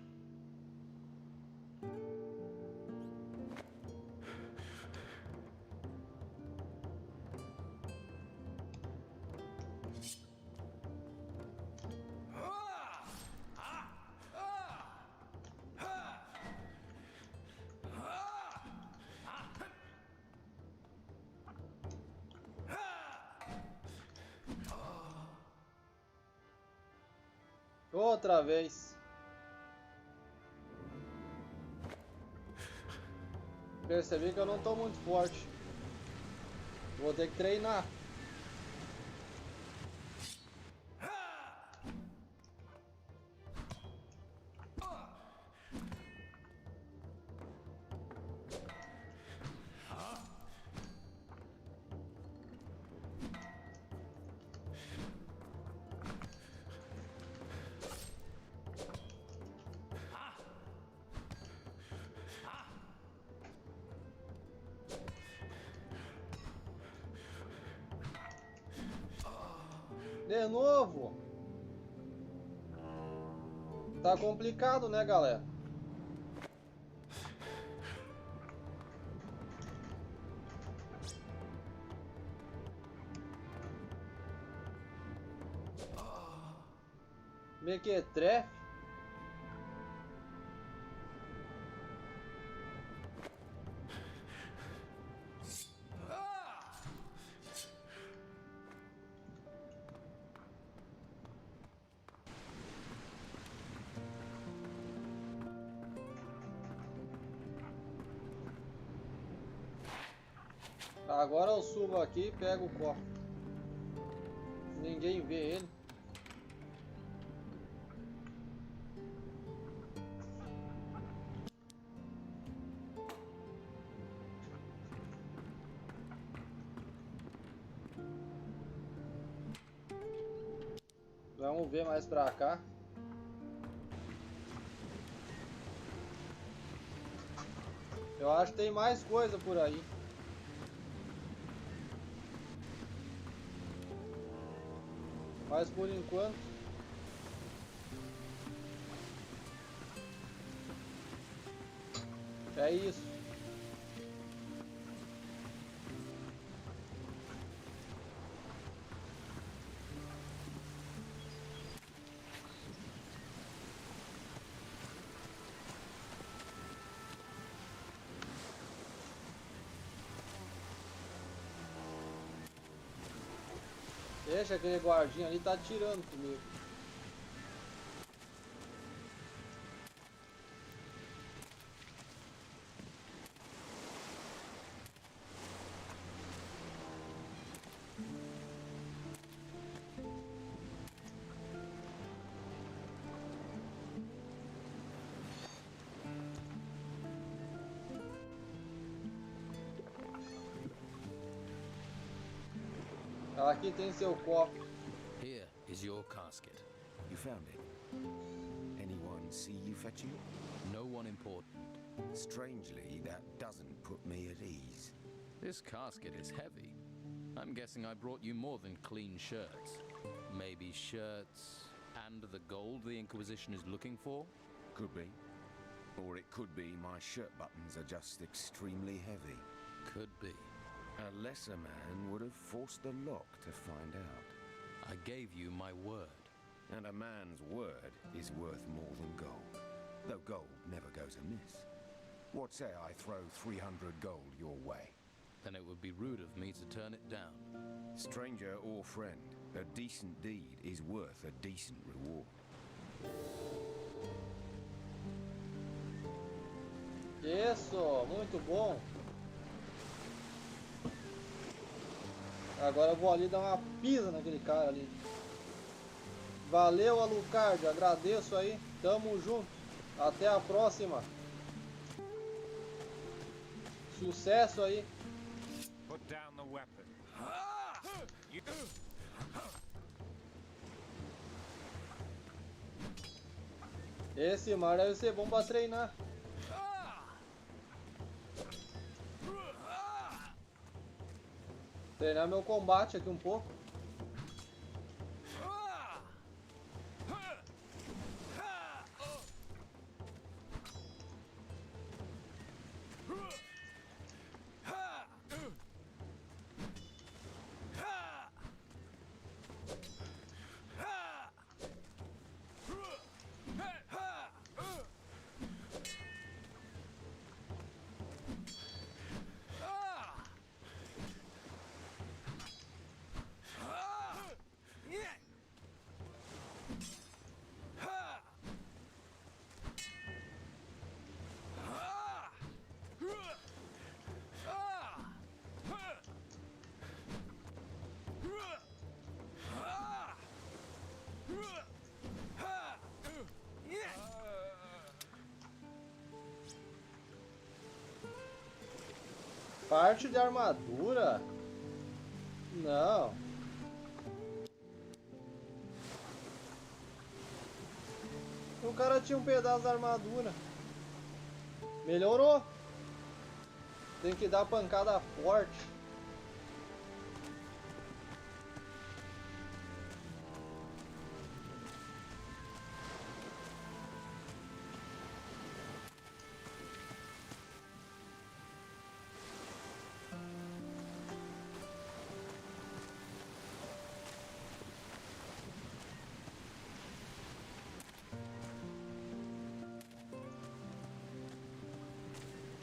Outra vez. Percebi que eu não tô muito forte. Vou ter que treinar. De novo. Tá complicado, né, galera? Mequetrefe. Agora eu subo aqui e pego o cofre. Ninguém vê ele. Vamos ver mais pra cá. Eu acho que tem mais coisa por aí. Mas por enquanto é isso. Deixa aquele guardinha ali, tá atirando comigo. Aqui tem seu cofre. Here is your casket. You found it? Anyone see you fetch you? No one important. Strangely, that doesn't put me at ease. This casket is heavy. I'm guessing I brought you more than clean shirts. Maybe shirts and the gold the Inquisition is looking for? Could be. Or it could be my shirt buttons are just extremely heavy. Could be. A lesser man would have forced the lock to find out. I gave you my word. And a man's word is worth more than gold. Though gold never goes amiss. What say I throw 300 gold your way? Then it would be rude of me to turn it down. Stranger or friend, a decent deed is worth a decent reward. Isso, muito bom. Agora eu vou ali dar uma pisa naquele cara ali. Valeu, Alucard, agradeço aí. Tamo junto. Até a próxima. Sucesso aí. Put down the weapon. Esse mar deve ser bom pra treinar. Treinar meu combate aqui um pouco. Parte de armadura? Não. O cara tinha um pedaço da armadura. Melhorou. Tem que dar pancada forte.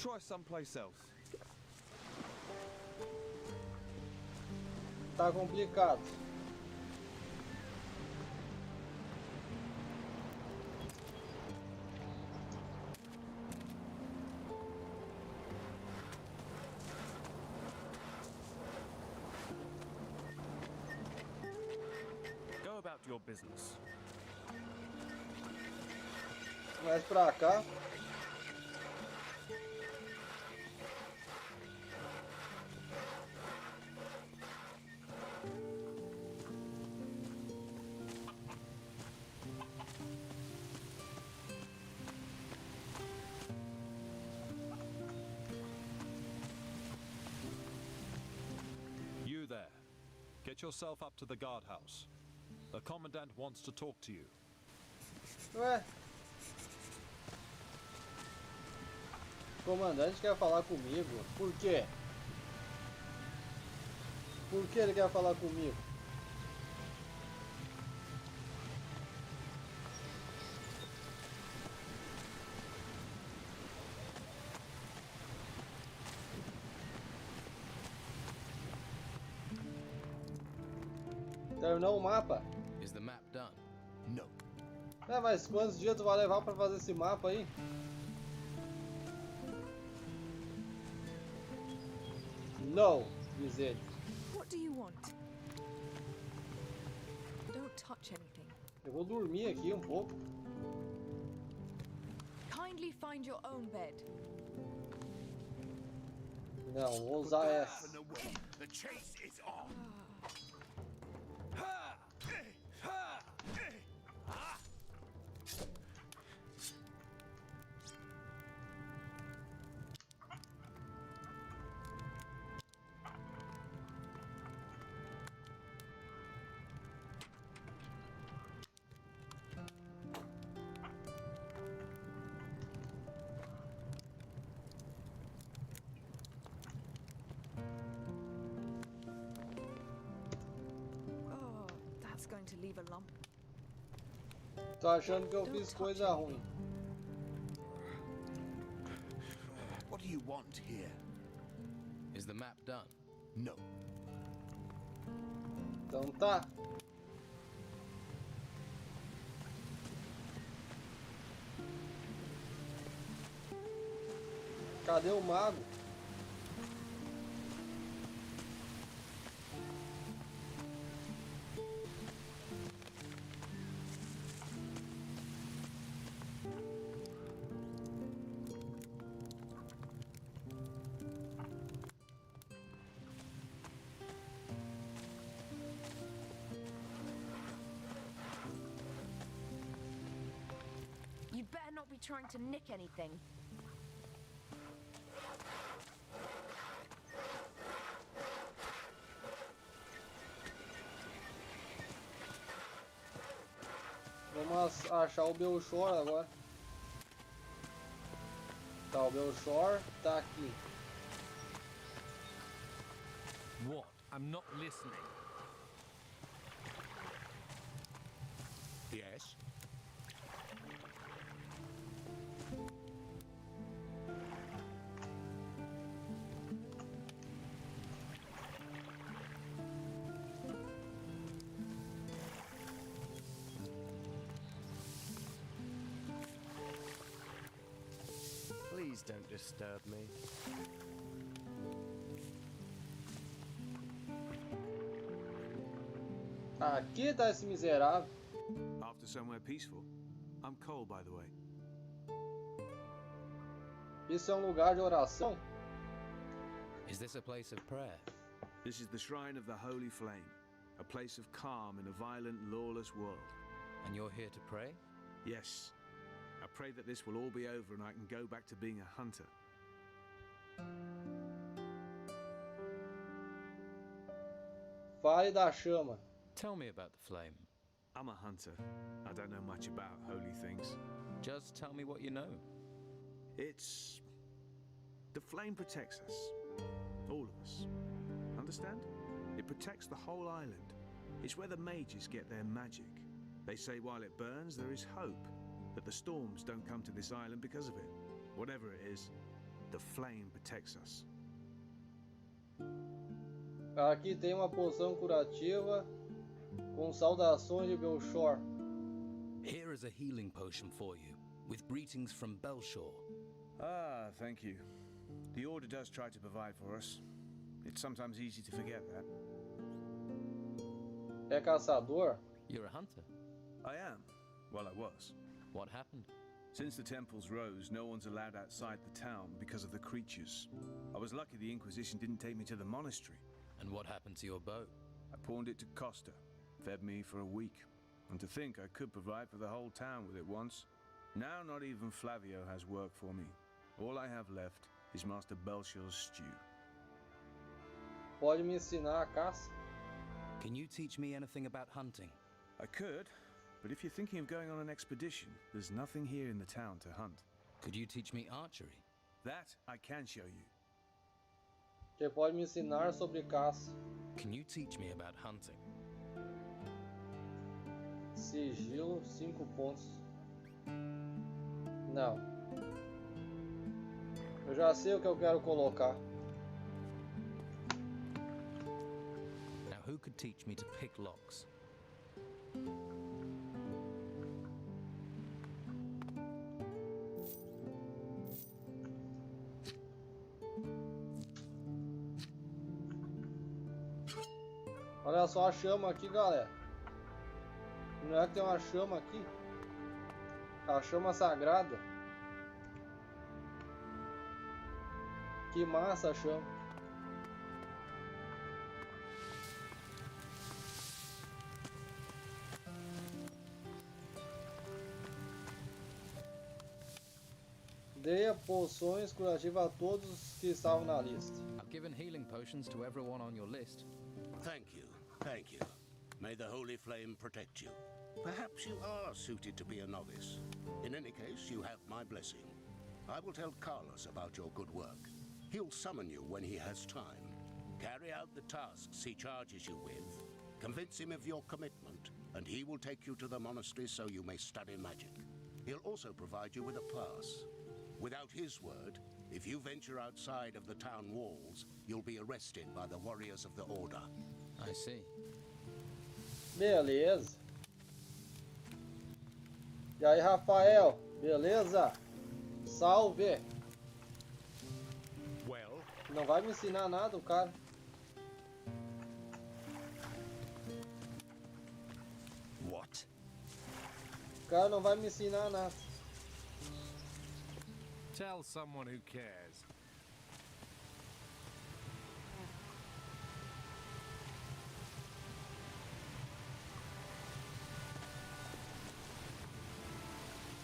Try someplace else. Tá complicado. Go about your business. Mais pra cá. You there. Get yourself up to the guardhouse. The commandant wants to talk to you. Ué. O comandante quer falar comigo. Por quê? Por que ele quer falar comigo? Terminou o mapa? Is the map done? No. É, mas quantos dias tu vai levar pra fazer esse mapa aí? No, diz ele. What do you want? Don't touch anything. Eu vou dormir aqui um pouco. Kindly find your own bed. Não, vou usar essa. The chase is on. Oh, that's going to leave a lump. Tô achando que eu fiz coisa ruim. What do you want here? Is the map done? No. Então tá. Cadê o mago? You better not be trying to nick anything. Vamos achar o Belchor agora. Tá, o Belchor tá aqui. What? I'm not listening. Yes. Please don't disturb me. Aqui tá esse miserável. After somewhere peaceful. I'm Cole, by the way. Isso é um lugar de oração? Is this a place of prayer? This is the shrine of the Holy Flame, a place of calm in a violent, lawless world. And you're here to pray? Yes. I pray that this will all be over and I can go back to being a hunter. Fale da chama. Tell me about the flame. I'm a hunter. I don't know much about holy things. Just tell me what you know. It's... the flame protects us. All of us. Understand? It protects the whole island. It's where the mages get their magic. They say while it burns, there is hope. That the storms don't come to this island because of it. Whatever it is, the flame protects us. Aqui tem uma poção curativa com saudações de Belshor. Here is a healing potion for you, with greetings from Belshor. Ah, thank you. The Order does try to provide for us. It's sometimes easy to forget that. É caçador? You're a hunter. I am. Well, I was. What happened? Since the temples rose, no one's allowed outside the town because of the creatures. I was lucky the Inquisition didn't take me to the monastery. And what happened to your bow? I pawned it to Costa. Fed me for a week. And to think I could provide for the whole town with it once. Now not even Flavio has work for me. All I have left is Master Belshor's stew. Pode me ensinar a caça? Can you teach me anything about hunting? I could, but if you're thinking of going on an expedition, there's nothing here in the town to hunt. Could you teach me archery? That I can show you. Você pode me ensinar sobre caça? Can you teach me about hunting? Sigilo, 5 pontos. Não. Eu já sei o que eu quero colocar. Now who could teach me to pick locks? Olha só a chama aqui, galera. Não é que tem uma chama aqui? A chama sagrada. Que massa a chama. Dê poções curativas a todos que estavam na lista. I've given healing potions to everyone on your list. Thank you, thank you. May the holy flame protect you. Perhaps you are suited to be a novice. In any case, you have my blessing. I will tell Carlos about your good work. He'll summon you when he has time. Carry out the tasks he charges you with. Convince him of your commitment, and he will take you to the monastery so you may study magic. He'll also provide you with a pass. Without his word, if you venture outside of the town walls, you'll be arrested by the warriors of the Order. I see. Beleza. E aí, Rafael? Beleza? Salve! Well? Não vai me ensinar nada, o cara. What? O cara não vai me ensinar nada. Tell someone who cares.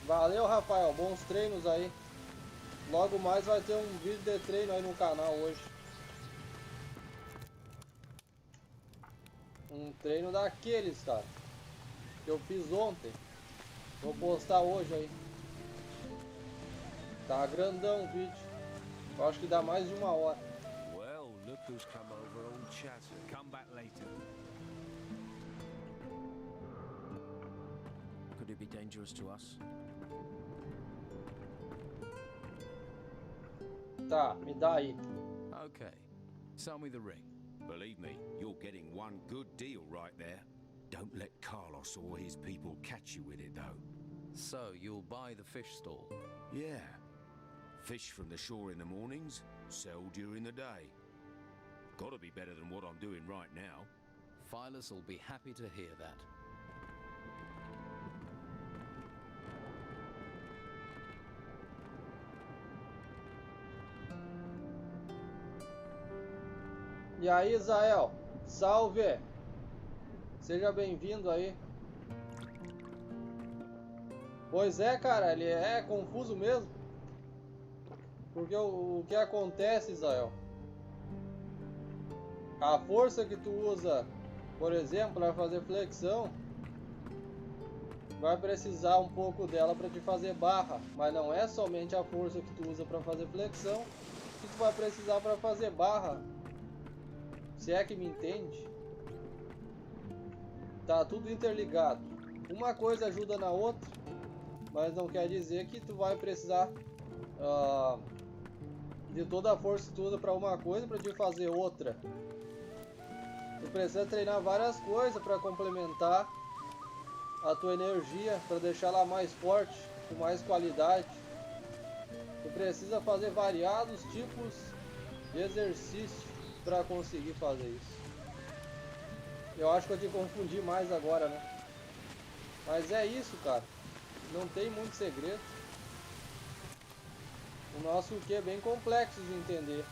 Valeu, Rafael. Bons treinos aí. Logo mais vai ter um vídeo de treino aí no canal hoje. Um treino daqueles, cara, que eu fiz ontem. Vou postar hoje aí. Tá grandão o vídeo. Eu acho que dá mais de 1 hora. Well, look who's come over, old chatter. Come back later. Could it be dangerous to us? Tá, me dá aí. Okay. Sell me the ring. Believe me, you're getting one good deal right there. Don't let Carlos or his people catch you with it, though. So, you'll buy the fish stall? Yeah. Fish from the shore in the mornings, sell during the day. Gotta be better than what I'm doing right now. Phyllis will be happy to hear that. E aí, Israel? Salve! Seja bem-vindo aí. Pois é, cara, ele é confuso mesmo. Porque o que acontece, Israel? A força que tu usa, por exemplo, para fazer flexão, vai precisar um pouco dela para te fazer barra. Mas não é somente a força que tu usa para fazer flexão que tu vai precisar para fazer barra. Se é que me entende. Tá tudo interligado. Uma coisa ajuda na outra, mas não quer dizer que tu vai precisar de toda a força e tudo para uma coisa para te fazer outra. Tu precisa treinar várias coisas para complementar a tua energia, para deixar ela mais forte, com mais qualidade. Tu precisa fazer variados tipos de exercício para conseguir fazer isso. Eu acho que eu te confundi mais agora, né? Mas é isso, cara. Não tem muito segredo. O nosso Q é bem complexo de entender.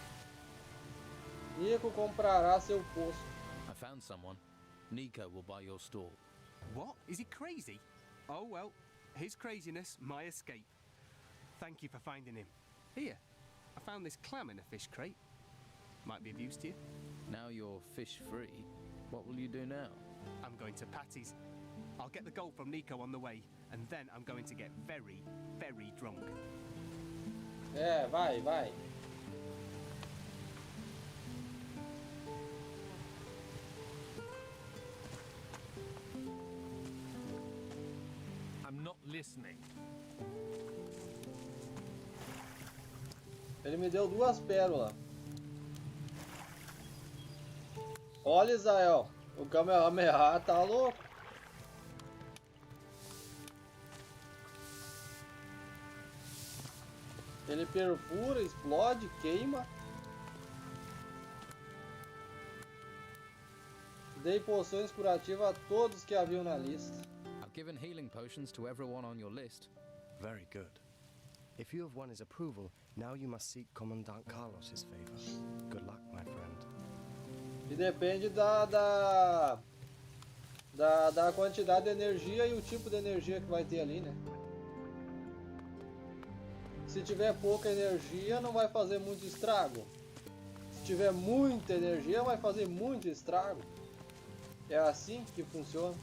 Nico comprará seu posto. I found someone. Nico will buy your stall. What? Is he crazy? Oh well, his craziness, my escape. Thank you for finding him. Here, I found this clam in a fish crate. Might be of use to you. Now you're fish free. What will you do now? I'm going to Patty's. I'll get the gold from Nico on the way, and then I'm going to get very, very drunk. É, vai, vai. I'm not listening. Ele me deu 2 pérolas. Olha, Israel, o Kamehameha tá louco. Ele perfura, explode, queima. Dei poções curativas a todos que haviam na lista. I've given healing potions to everyone on your list. Very good. If you have won his approval, now you must seek Commandant Carlos's favor. Good luck, my friend. E depende da quantidade de energia e o tipo de energia que vai ter ali, né? Se tiver pouca energia, não vai fazer muito estrago. Se tiver muita energia, vai fazer muito estrago. É assim que funciona.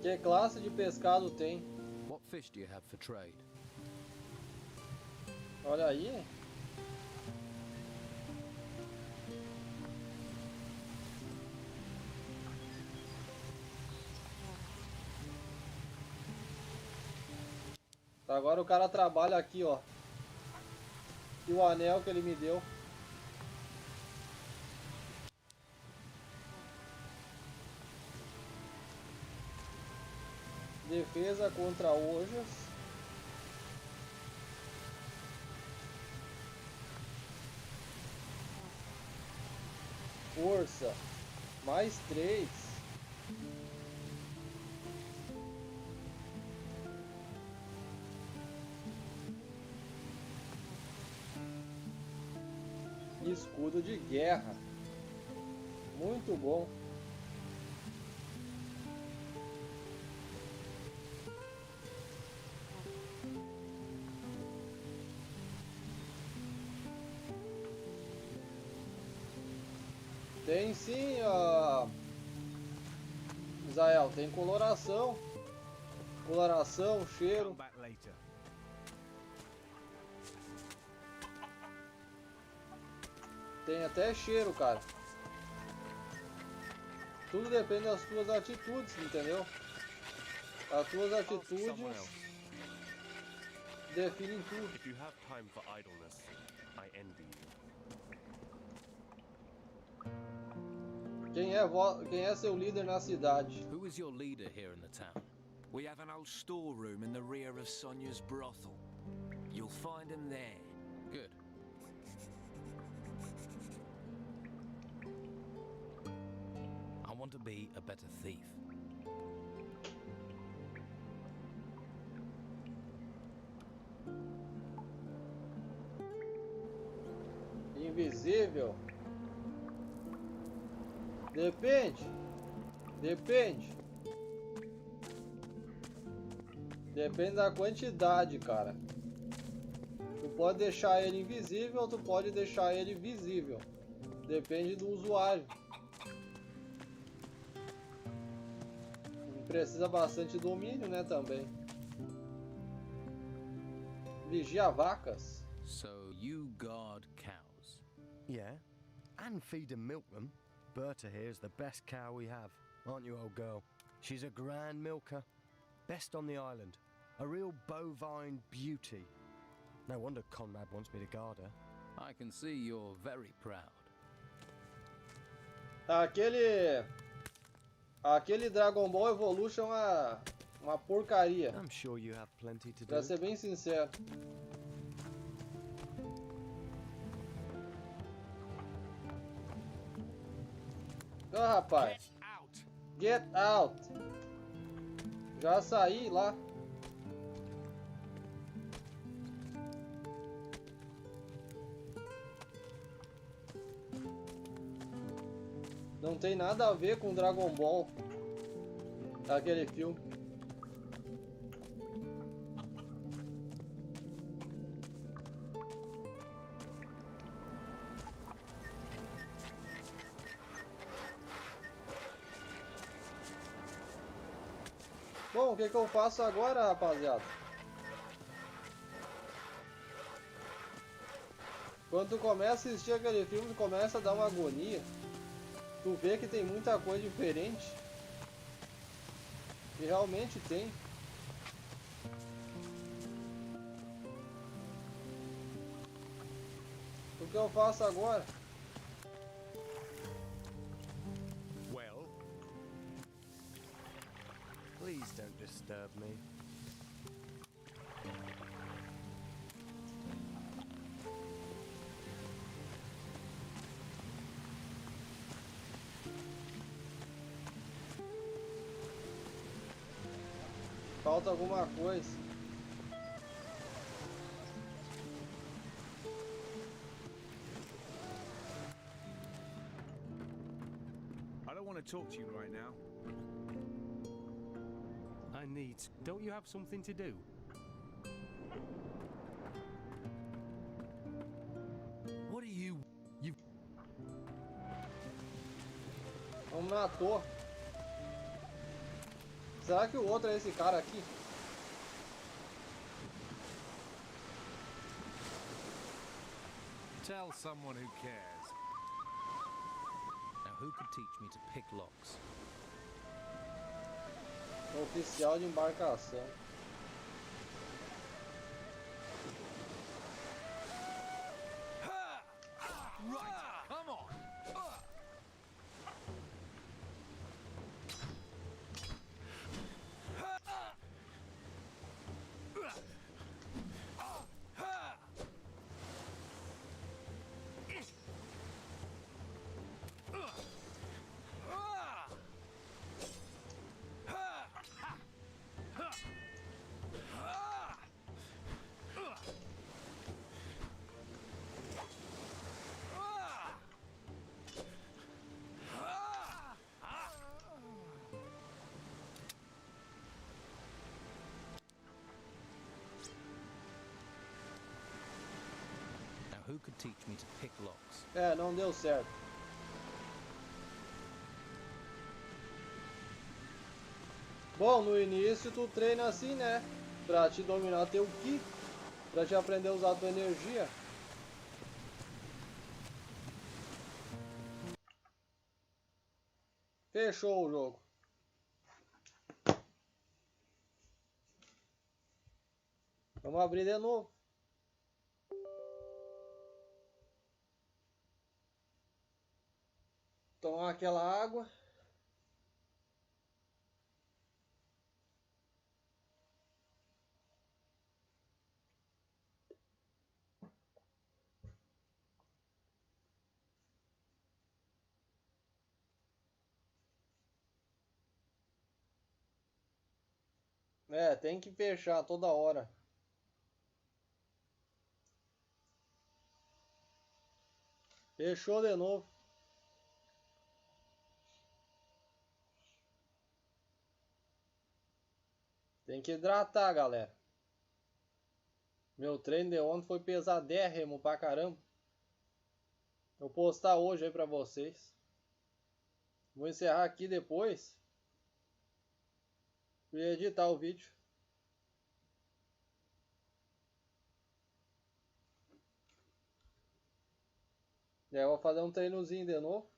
Que classe de pescado tem? What fish do you have for trade? Olha aí. Agora o cara trabalha aqui, ó. E o anel que ele me deu. Defesa contra ojas. Força. Mais 3. Escudo de guerra. Muito bom. Tem sim, Israel, tem coloração. Coloração, cheiro. Tem até cheiro, cara. Tudo depende das tuas atitudes, entendeu? As tuas atitudes definem tudo. If you have time for idleness, I envy you. Quem é seu líder na cidade? Who is your leader here in the town? We have an old storeroom in the rear of Sonia's brothel. You'll find him there. Good. I want to be a better thief. Invisível. Depende. Depende. Depende da quantidade, cara. Tu pode deixar ele invisível ou tu pode deixar ele visível. Depende do usuário. Precisa bastante domínio, né, também. Vigia vacas. So you guard cows? Yeah, and feed and milk them. Berta here's the best cow we have, aren't you, old girl? She's a grand milker. Best on the island. A real bovine beauty. No wonder Conrad wants me to guard her. I can see you're very proud. Aquele Dragon Ball Evolution é uma porcaria. I'm sure you have plenty to do. Pra ser bem sincero. Ah, rapaz. Get out. Já saí lá. Não tem nada a ver com Dragon Ball. Aquele filme. Bom, o que eu faço agora, rapaziada? Quando tu começa a assistir aquele filme, começa a dar uma agonia. Tu vê que tem muita coisa diferente. E realmente tem. O que eu faço agora? Well, please don't disturb me. Falta alguma coisa. I don't want to talk to you right now. I need... Don't you have something to do? What are you... Não matou. Será que o outro é esse cara aqui? Tell someone who cares. Now who could teach me to pick locks? Oficial de embarcação. Right, come on! Who could teach me to pick locks? É, não deu certo. Bom, no início tu treina assim, né? Pra te dominar teu ki, pra te aprender a usar tua energia. Fechou o jogo. Vamos abrir de novo. Tomar aquela água. É, tem que fechar toda hora. Fechou de novo. Tem que hidratar, galera. Meu treino de ontem foi pesadérrimo pra caramba. Vou postar hoje aí pra vocês. Vou encerrar aqui depois. E editar o vídeo. E aí eu vou fazer um treinozinho de novo.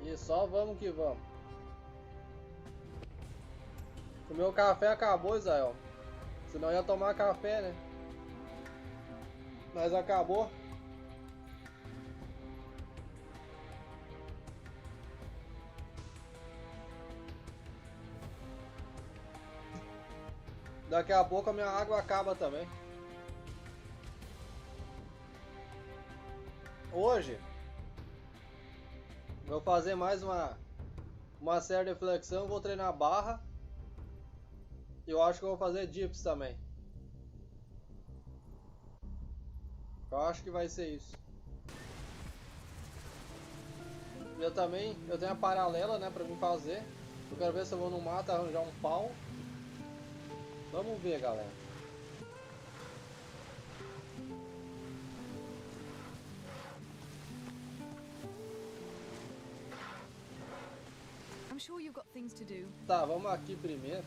E só vamos que vamos. O meu café acabou, Israel. Senão eu ia tomar café, né? Mas acabou. Daqui a pouco a minha água acaba também. Hoje vou fazer mais uma série de flexão, vou treinar barra. Eu acho que eu vou fazer dips também. Eu acho que vai ser isso. Eu tenho a paralela, né, pra mim fazer. Eu quero ver se eu vou no mato arranjar um pau. Vamos ver, galera. I'm sure you've got things to do. Tá, vamos aqui primeiro.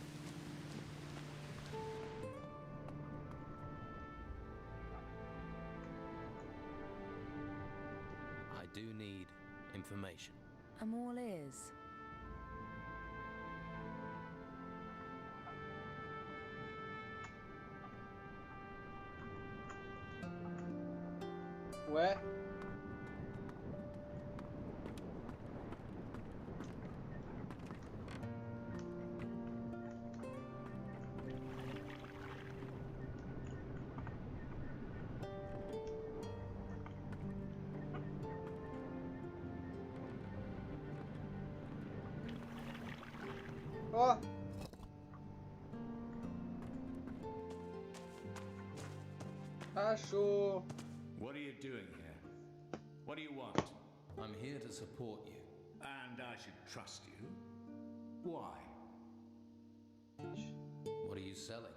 I do need information. I'm all ears. Ué? Ó. Achou. What are you doing here? What do you want? I'm here to support you. And I should trust you? Why? What are you selling?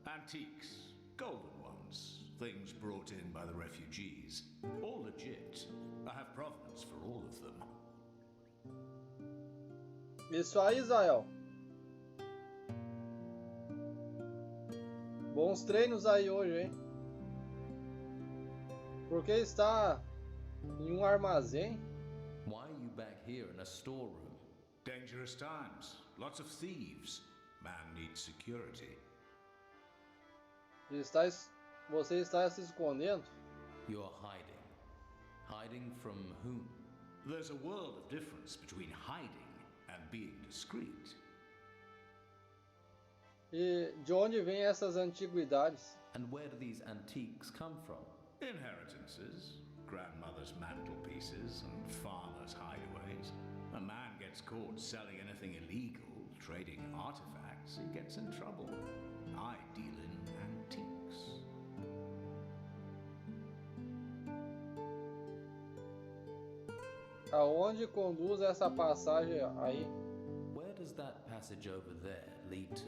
Antiques. Golden ones. Things brought in by the refugees. All legit. I have provenance for all of them. Isso aí, Israel. Bons treinos aí hoje, hein? Porque está em um armazém? Why are you back here in a storeroom? Dangerous times. Lots of thieves. Man needs security. Você está se escondendo? You're hiding. Hiding from whom? There's a world of difference between hiding and being discreet. E de onde vêm essas antiguidades? And where do these antiques come from? Inheritances, grandmother's mantelpieces, and farmers' hideaways. A man gets caught selling anything illegal, trading artifacts, he gets in trouble. I deal in antiques. Aonde conduz essa passagem aí? Where does that passage over there lead to?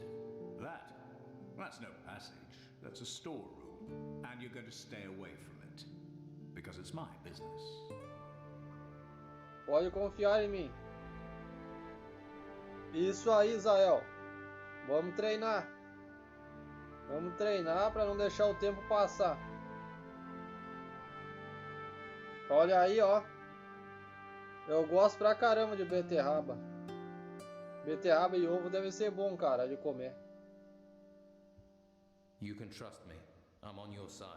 That's no passage. That's a storeroom. And you're going to stay away from it. Because it's my business. Pode confiar em mim. Isso aí, Israel. Vamos treinar. Vamos treinar para não deixar o tempo passar. Olha aí, ó. Eu gosto pra caramba de beterraba. Beterraba e ovo deve ser bom, cara, de comer. You can trust me. I'm on your side.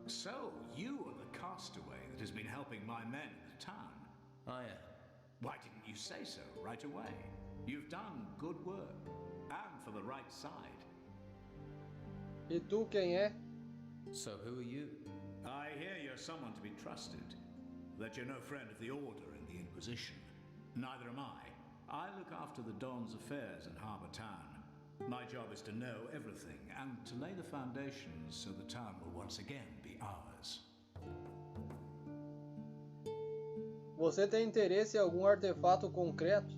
So, you are the castaway that has been helping my men in the town. I am. Why didn't you say so right away? You've done good work. And for the right side. E tu quem é? So who are you? I hear you're someone to be trusted. That you're no friend of the Order and the Inquisition. Neither am I. I look after the Don's affairs in Harbour Town. My job is to know everything and to lay the foundations so the town will once again be ours. Você tem interesse em algum artefato concreto?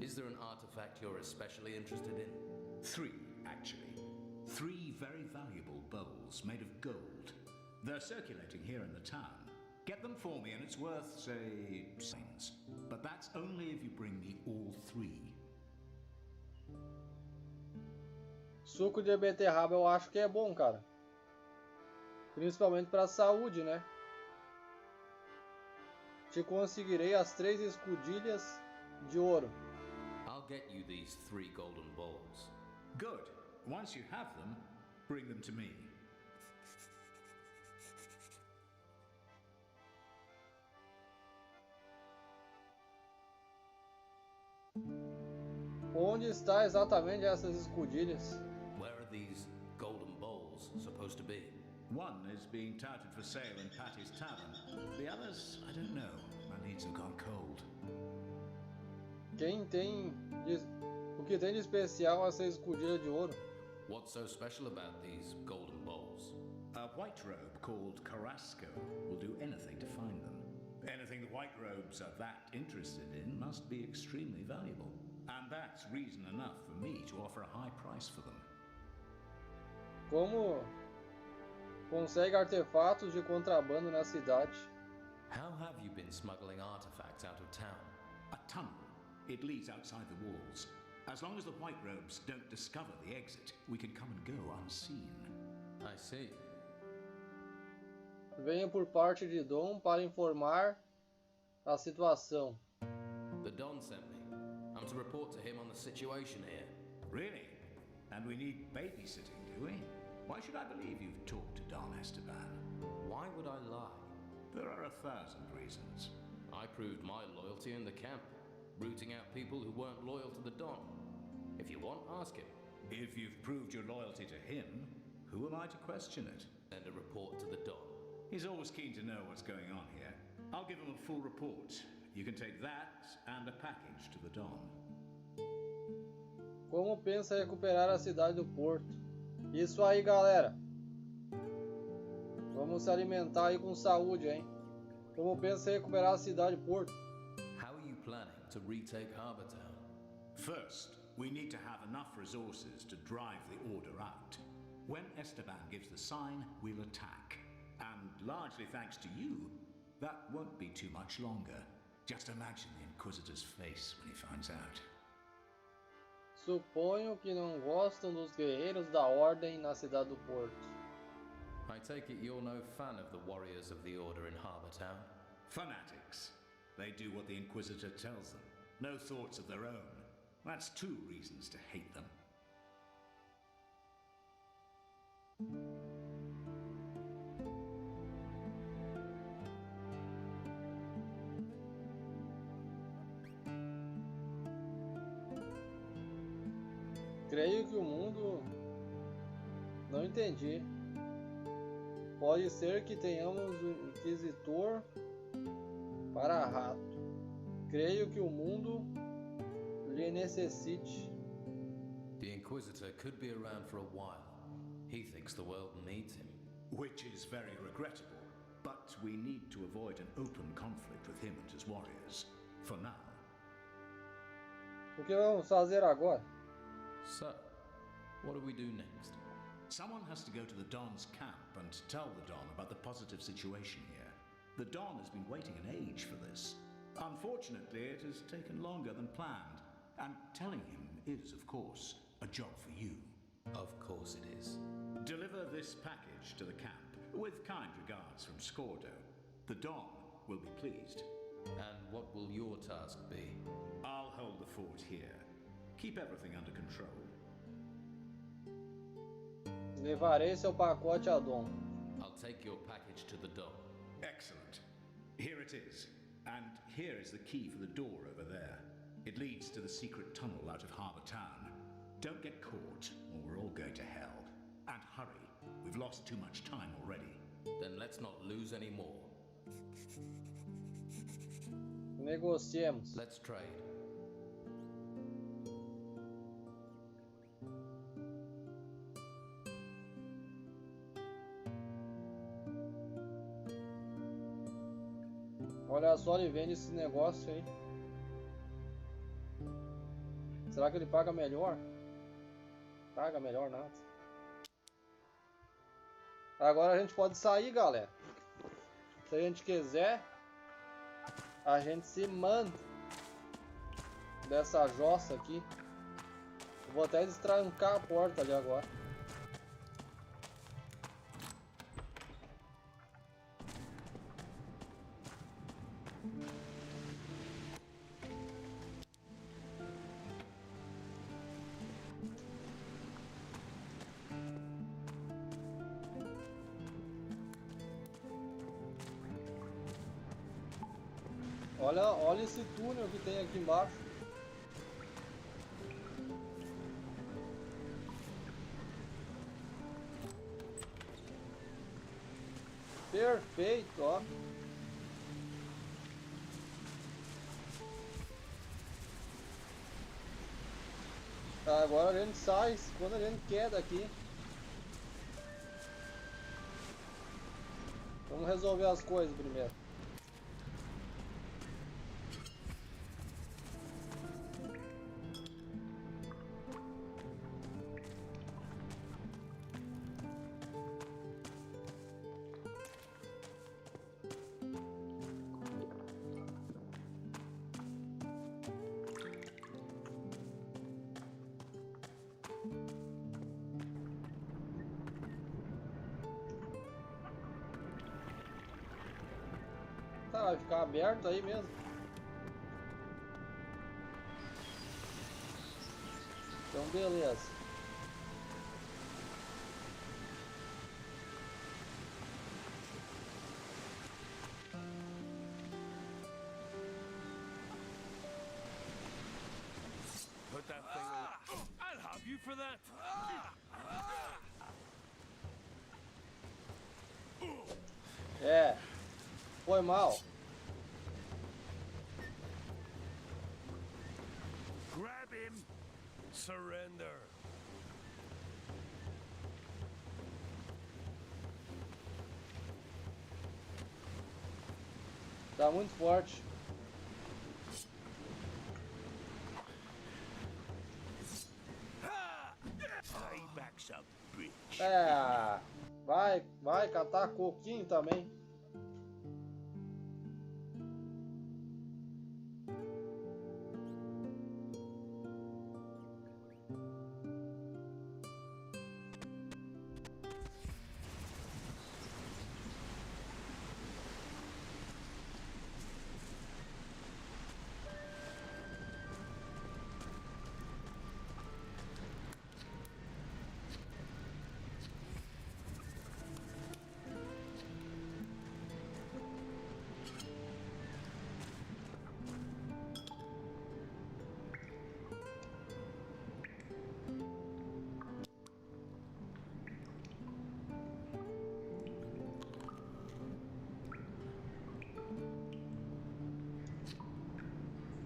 Is there an artifact you're especially interested in? 3, actually. 3 very valuable bowls made of gold. They're circulating here in the town. Get them for me, and it's worth, say, cents. But that's only if you bring me all 3. Suco de beterraba eu acho que é bom, cara. Principalmente para a saúde, né? Te conseguirei as 3 escudilhas de ouro. I'll get you these 3 golden balls. Good. Once you have them, bring them to me. Onde está exatamente essas escudilhas? Where are these golden balls supposed to be? One is being touted for sale in Patty's Tavern. The others, I don't know. My needs have gone cold. O que tem de especial essa escudilha de ouro? What's so special about these golden balls? A white robe called Carrasco will do anything to find them. Anything the white robes are that interested in must be extremely valuable. And that's reason enough for me to offer a high price for them. Como consegue artefatos de contrabando na cidade? How have you been smuggling artifacts out of town? A tunnel. It leads outside the walls. As long as the white robes don't discover the exit, we can come and go unseen. I see. Venho por parte de Dom para informar a situação. The Don sent me. I'm to report to him on the situation here. Really? And we need babysitting, do we? Why should I believe you've talked to Don Esteban? Why would I lie? There are 1,000 reasons. I proved my loyalty in the camp, rooting out people who weren't loyal to the Don. If you want, ask him. If you've proved your loyalty to him, who am I to question it? Send a report to the Don. He's always keen to know what's going on here. I'll give him a full report. You can take that and a package to the Don. Como pensa recuperar a cidade do Porto? Isso aí, galera. Vamos se alimentar aí com saúde, hein? Como pensa recuperar a cidade do Porto? How are you planning to retake Harbour Town? First, we need to have enough resources to drive the order out. When Esteban gives the sign, we'll attack. And largely thanks to you, that won't be too much longer. Just imagine the Inquisitor's face when he finds out. Suponho que não gostam dos guerreiros da Ordem na cidade do Porto. I take it you're no fan of the warriors of the Order in Harbour Town? Fanatics. They do what the Inquisitor tells them. No thoughts of their own. That's 2 reasons to hate them. Creio que o mundo... Não entendi. Pode ser que tenhamos um inquisitor para rato. Creio que o mundo lhe necessite. The Inquisitor could be around for a while. He thinks the world needs him. Which is very regrettable. But we need to avoid an open conflict with him and his warriors. For now. O que vamos fazer agora? So, what do we do next? Someone has to go to the Don's camp and tell the Don about the positive situation here. The Don has been waiting an age for this. Unfortunately, it has taken longer than planned. And telling him is, of course, a job for you. Of course it is. Deliver this package to the camp, with kind regards from Scordo. The Don will be pleased. And what will your task be? I'll hold the fort here. Keep everything under control. Levarei seu pacote a Dom. I'll take your package to the Don. Excellent. Here it is. And here is the key for the door over there. It leads to the secret tunnel out of Harbour Town. Don't get caught, or we're all going to hell. And hurry. We've lost too much time already. Then let's not lose any more. Negociemos. Let's trade. Olha só, ele vende esse negócio aí. Será que ele paga melhor? Paga melhor nada. Agora a gente pode sair, galera. Se a gente quiser, a gente se manda dessa jossa aqui. Eu vou até destrancar a porta ali agora. Olha esse túnel que tem aqui embaixo. Perfeito, ó. Agora a gente sai quando a gente quer daqui. Vamos resolver as coisas primeiro. Tá, vai ficar aberto aí mesmo. Então beleza. Put that thing on. I'll have you for that. É. Foi mal. Grab him. Surrender. Tá muito forte. Payback's a bitch. É. Vai catar coquinho também.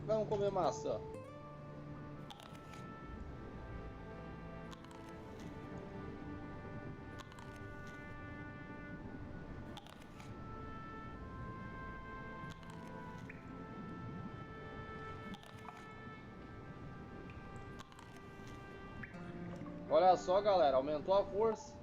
Vamos comer maçã. Olha só, galera, aumentou a força.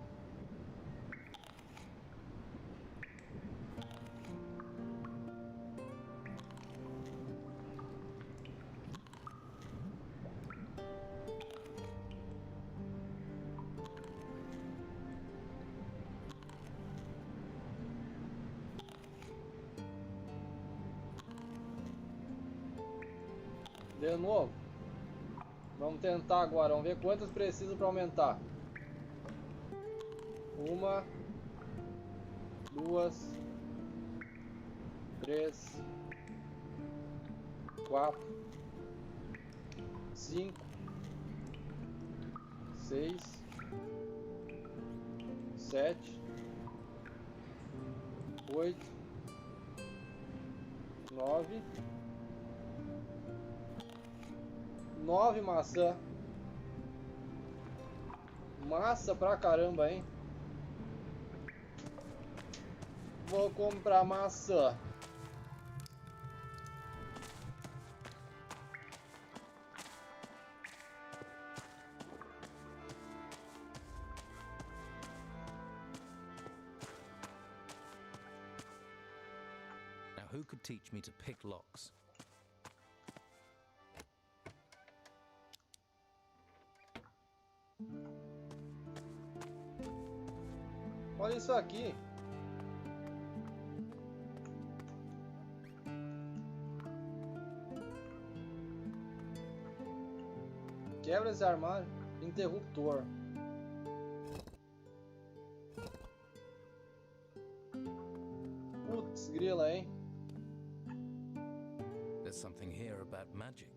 De novo. Vamos tentar agora. Vamos ver quantas precisam para aumentar. 1, 2, 3, 4, 5, 6, 7, 8, 9. 9 maçã. Massa pra caramba, hein? Vou comprar maçã. who could teach me to pick locks? Olha isso aqui. Quebra esse armário. Interruptor. Putz, grila, hein? There's something here about magic.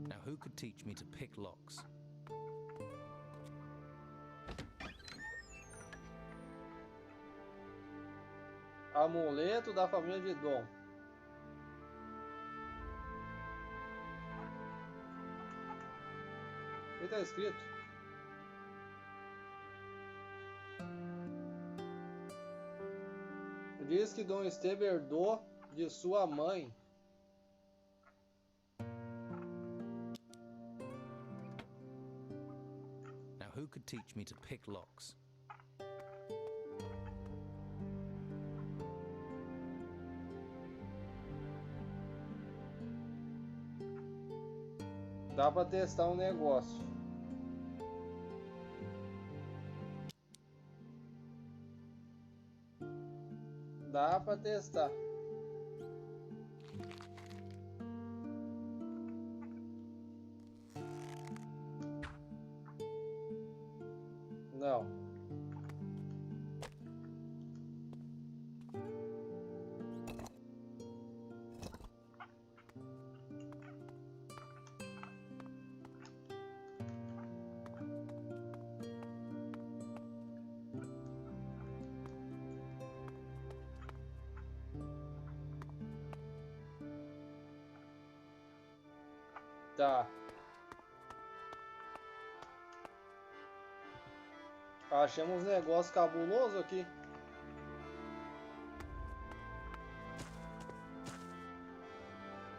Now, who could teach me to pick locks? Amuleto da família de Dom. O que tá escrito? Diz que Dom Esteban herdou de sua mãe. Now, who could teach me to pick locks? Dá pra testar um negócio. Dá pra testar. Não. Tá. Achamos um negócio cabuloso aqui.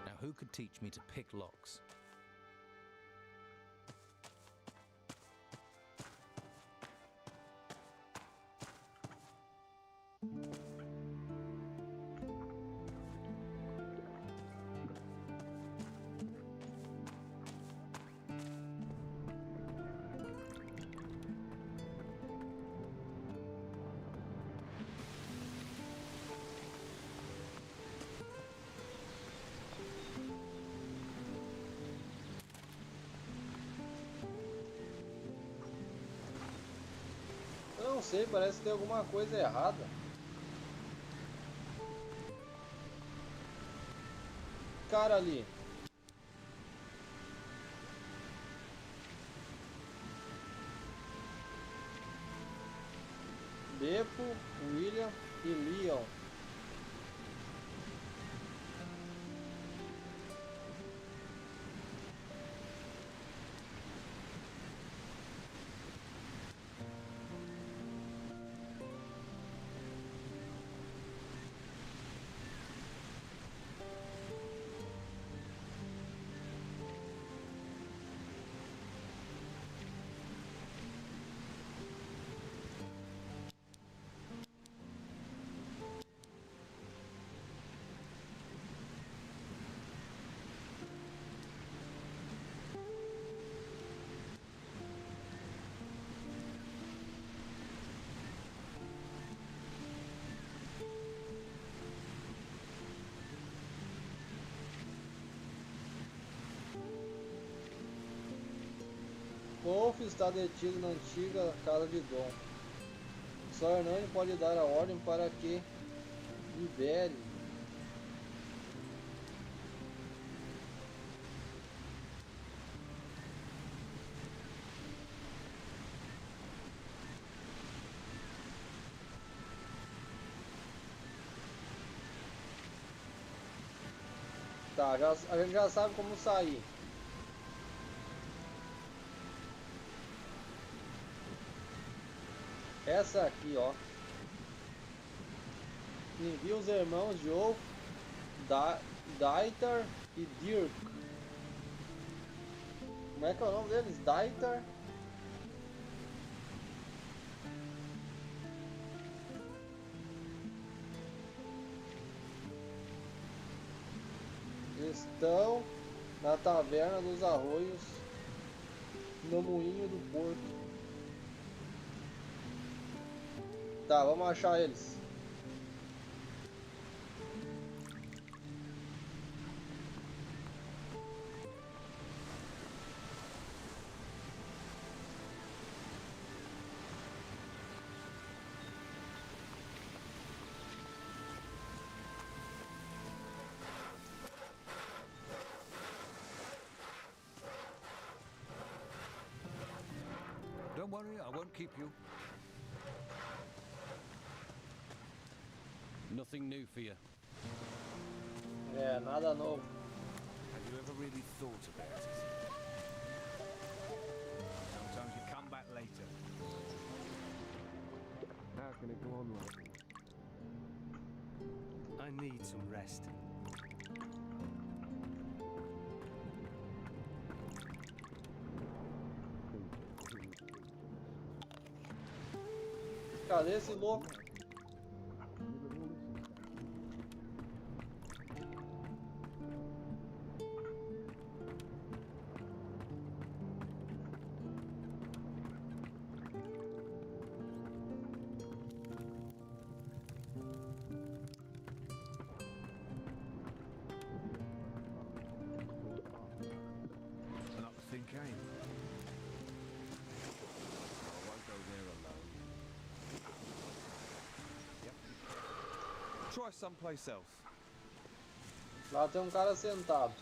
Now, who could teach me to pick locks? Eu não sei, parece que tem alguma coisa errada. Cara ali. Beppo, William e Leon. Wolf está detido na antiga casa de Dom. Só Hernani pode dar a ordem para que libere. Tá, a gente já sabe como sair. Essa aqui, ó. Envia os irmãos de Wolf, Dieter e Dirk. Como é que é o nome deles? Dieter. estão na taverna dos arroios, no moinho do porto. Tá, vamos achar eles. Don't worry, I won't keep you. Nothing new for you. É, nada novo. Have you ever really thought about it? Sometimes you come back later. How can it go on like this? I need some rest. Cadê esse louco? Not to think, eh? I won't go there alone. Try someplace else. Lá tem um cara sentado.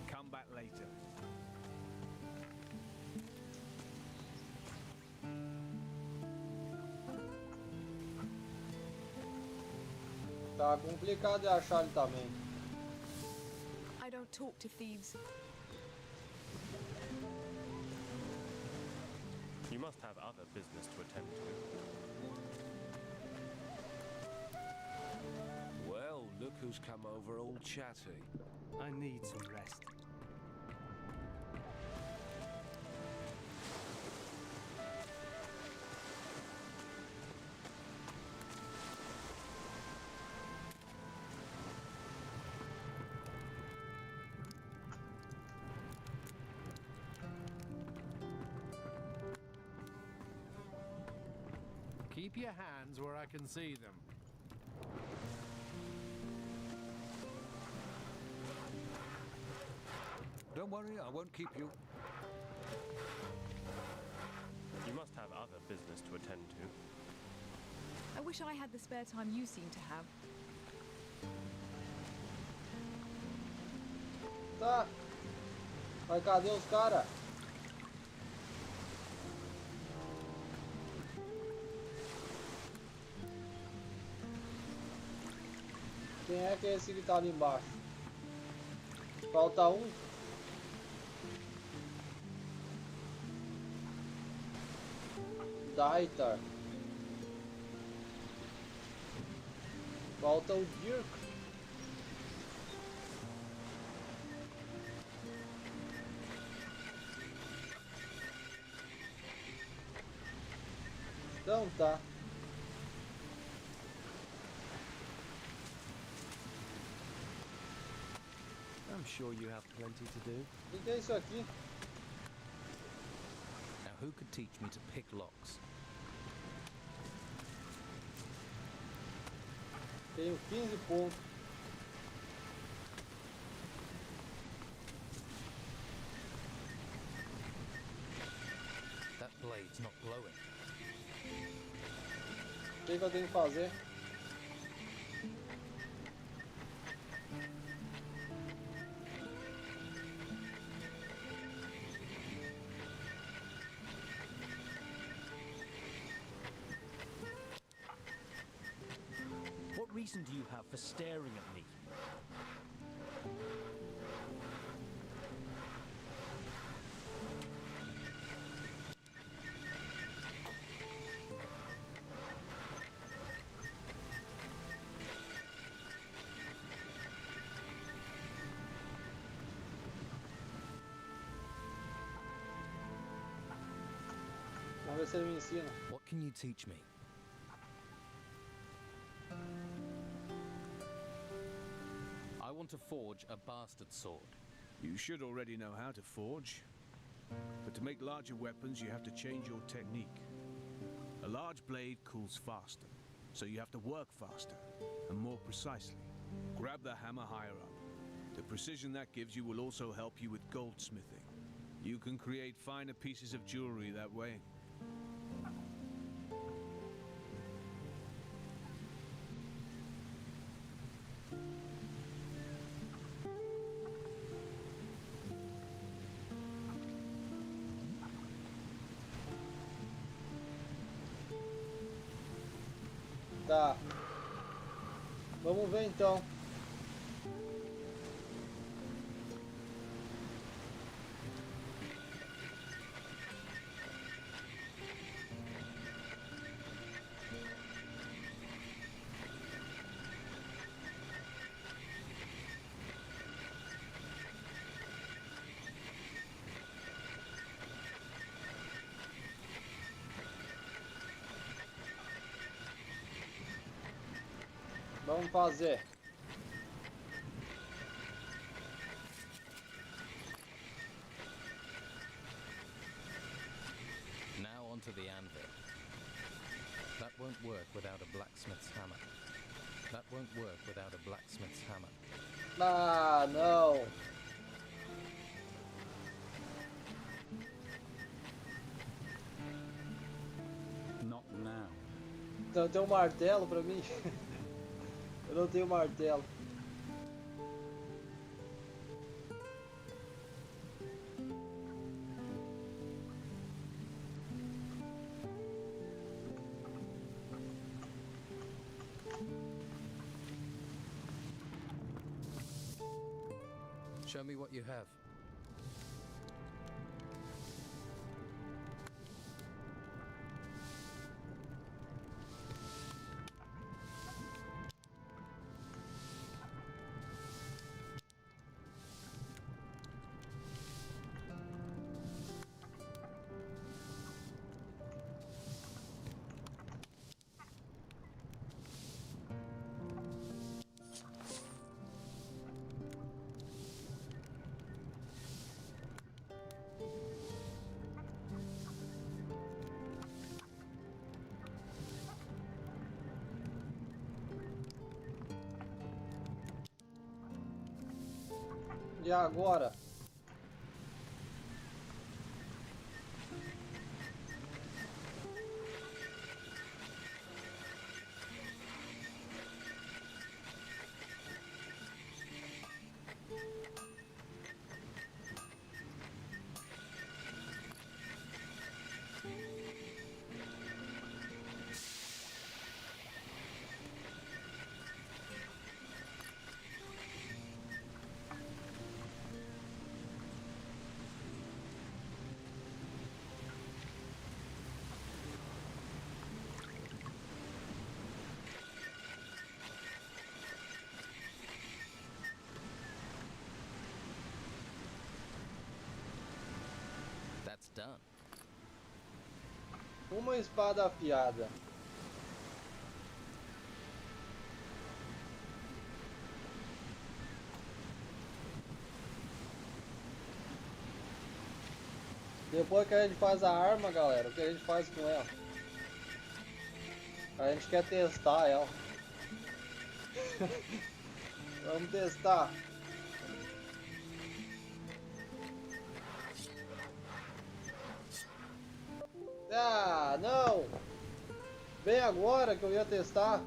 Come back later. Tá complicado de achar ele também. I don't talk to thieves. You must have other business to attend to. Well, look who's come over all chatty. I need some rest. Keep your hands where I can see them. Don't worry, I won't keep you. You must have other business to attend to. I wish I had the spare time you seem to have. Tá. Mas cadê os caras? Quem é que é esse que tá ali embaixo? Falta um. Daitar. Falta o Dirk. Então tá. I'm sure you have plenty to do. O que é isso aqui? Now, who could teach me to pick locks? Tenho 15 pontos. That blade's not glowing. O que eu tenho que fazer? What reason do you have for staring at me? ver se ele me ensina. What can you teach me? I want to forge a bastard sword. You should already know how to forge. But to make larger weapons, you have to change your technique. A large blade cools faster, so you have to work faster and more precisely. Grab the hammer higher up. The precision that gives you will also help you with goldsmithing. You can create finer pieces of jewelry that way. Tá. Vamos ver então. Vamos fazer. Now onto the anvil. That won't work without a blacksmith's hammer. That won't work without a blacksmith's hammer. Ah, não. Not now. Então tem um martelo pra mim? Eu não tenho martelo. Show me what you have. E agora? That's done. Uma espada afiada. Depois que a gente faz a arma, galera, o que a gente faz com ela? A gente quer testar ela. Vamos testar. Ah, não! Bem agora que eu ia testar.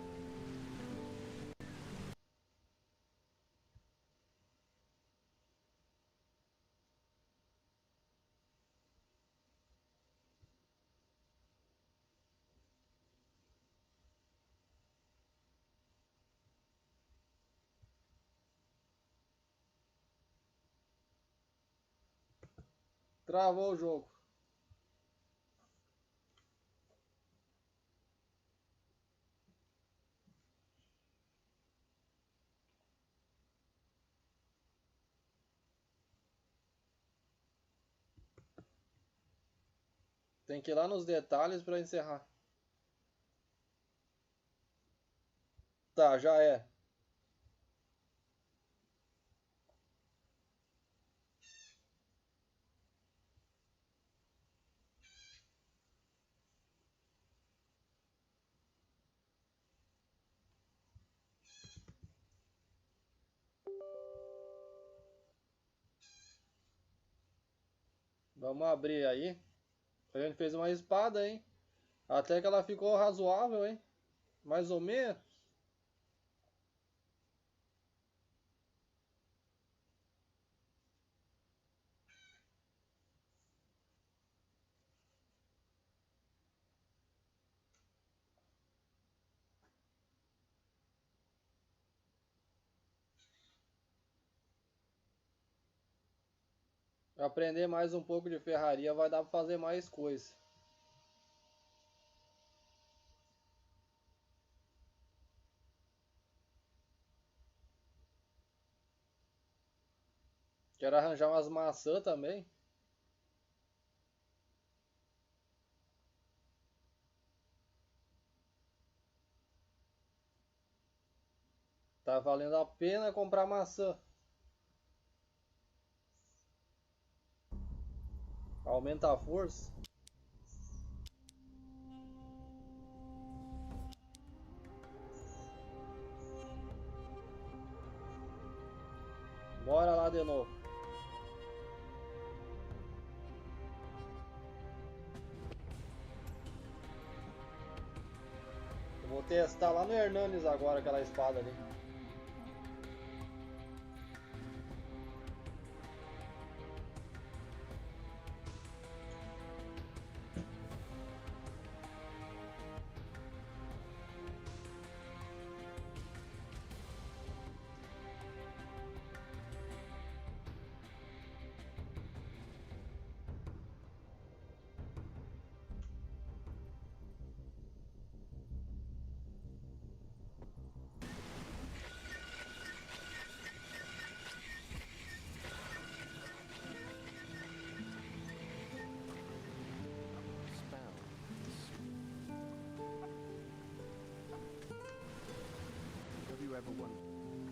Travou o jogo. Tem que ir lá nos detalhes para encerrar. Tá, já é. Vamos abrir aí. A gente fez uma espada, hein? Até que ela ficou razoável, hein? Mais ou menos. Aprender mais um pouco de ferraria vai dar para fazer mais coisas. Quero arranjar umas maçãs também. Tá valendo a pena comprar maçã. Aumenta a força. Bora lá de novo. Eu vou testar lá no Hernanes agora aquela espada ali.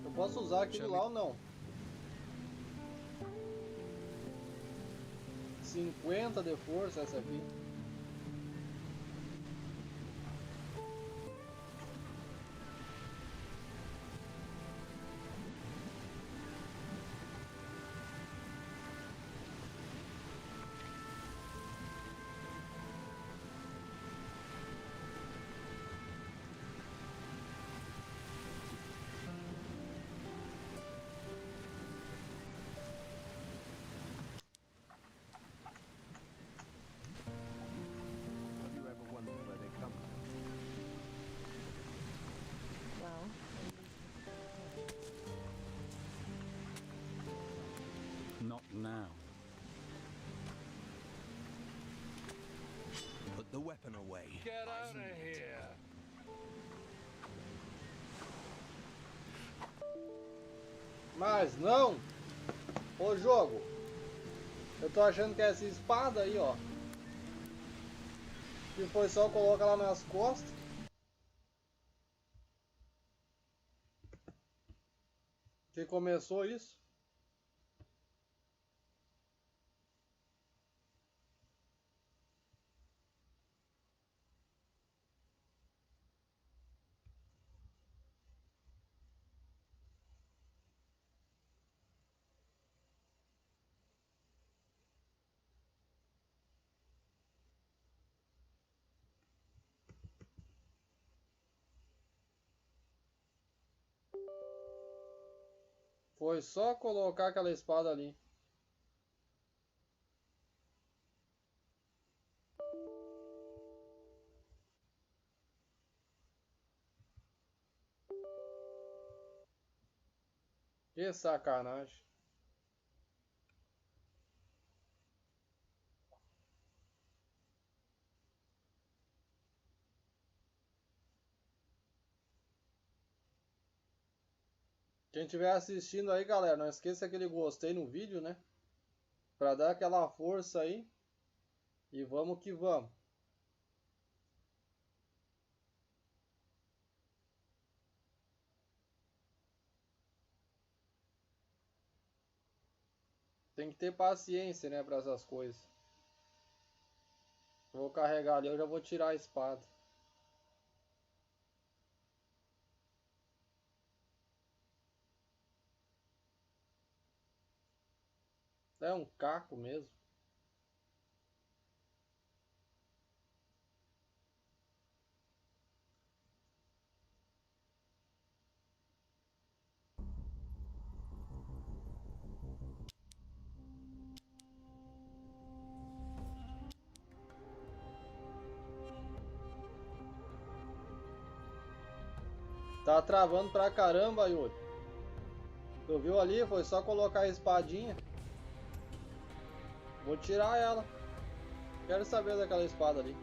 Eu posso usar aquilo lá ou não? 50 de força essa aqui. Not now. Put the weapon away. Get out of here! Mas não! Ô jogo! Eu tô achando que é essa espada aí, ó. Que foi só colocar lá nas costas. Que começou isso. Foi só colocar aquela espada ali. Que sacanagem. Quem estiver assistindo aí, galera, não esqueça aquele gostei no vídeo, né? Pra dar aquela força aí. E vamos que vamos. Tem que ter paciência, né, para essas coisas. Vou carregar ali, eu já vou tirar a espada. É um caco mesmo. Tá travando pra caramba, Yuri. Tu viu ali? Foi só colocar a espadinha. Vou tirar ela. Quero saber daquela espada ali.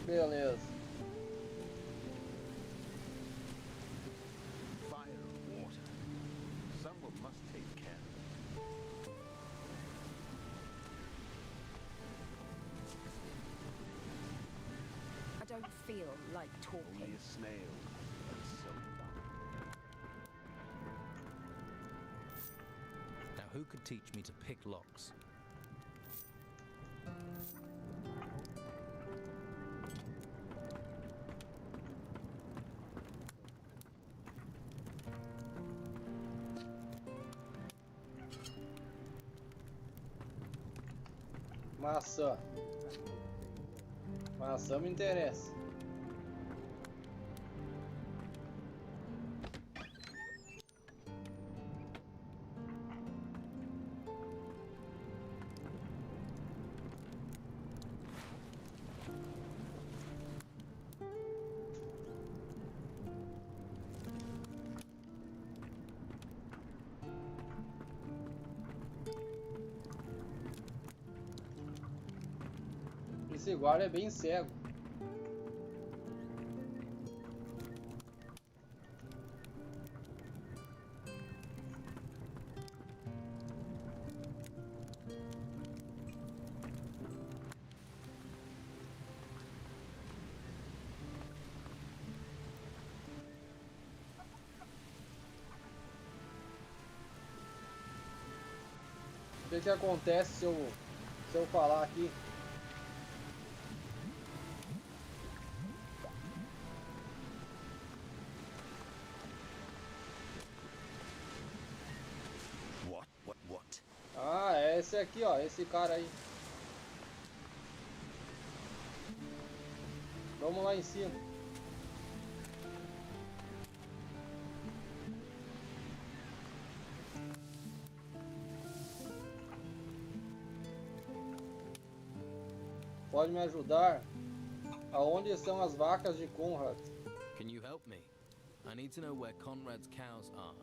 Beleza. Fire and water. Someone must take care. I don't feel like talking. Only a snail and so long. Now, who could teach me to pick locks? Maçã. Maçã me interessa. Esse guarda é bem cego. O que acontece se eu falar aqui? Ah, é esse aqui, ó, esse cara aí. Vamos lá em cima. Pode me ajudar? Aonde estão as vacas de Conrad? Can you help me? I need to know where Conrad's cows are.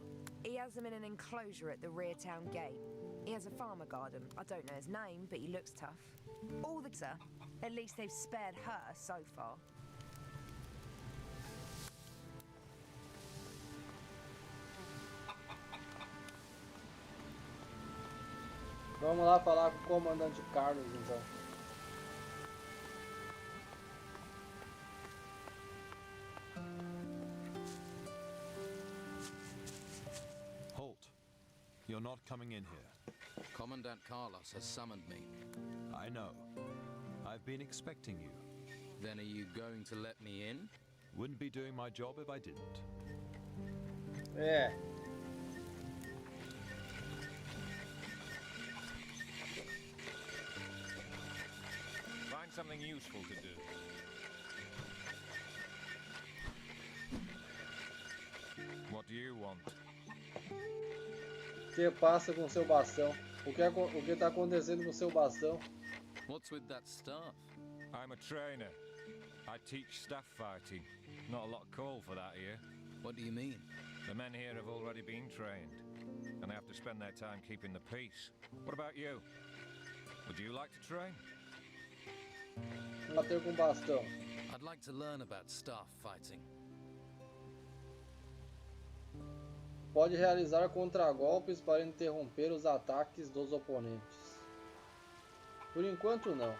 He has them in an enclosure at the rear town gate. He has a farmer garden. I don't know his name, but he looks tough. All the at least they've spared her so far. Vamos lá falar com o comandante Carlos, então. Halt. You're not coming in here. Commandant Carlos has summoned me. I know. I've been expecting you. Then are you going to let me in? Wouldn't be doing my job if I didn't. É. something useful to do. What do you want? O que passa com seu bastão? O que tá acontecendo com seu bastão? What's with that staff? I'm a trainer. I teach staff fighting. Not a lot of call for that here. What do you mean? The men here have already been trained, and they have to spend their time keeping the peace. What about you? Would you like to train? Bater com bastão. I'd like to learn about staff fighting. Pode realizar contragolpes para interromper os ataques dos oponentes. Por enquanto não.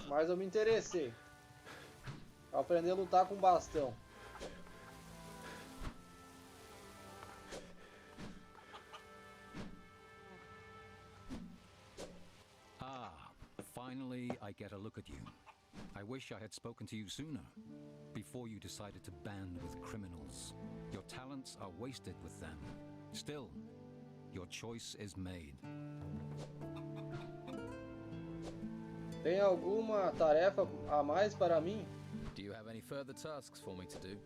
Mas eu me interessei. Aprender a lutar com bastão. Ah, finally I get a look at you. I wish I had spoken to you sooner, before you decided to band with criminals. Your talents are wasted with them. Still, your choice is made. Tem alguma tarefa a mais para mim? Do you have any further tasks for me to do?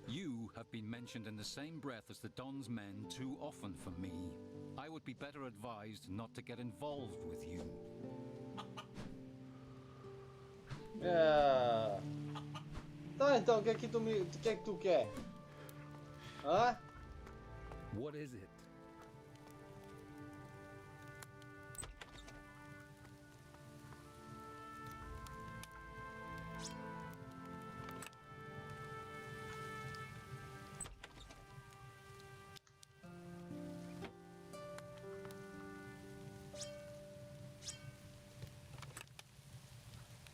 You have been mentioned in the same breath as the Don's men too often for me. I would be better advised not to get involved with you. Tá, então, o que que tu quer? Hã? What is it?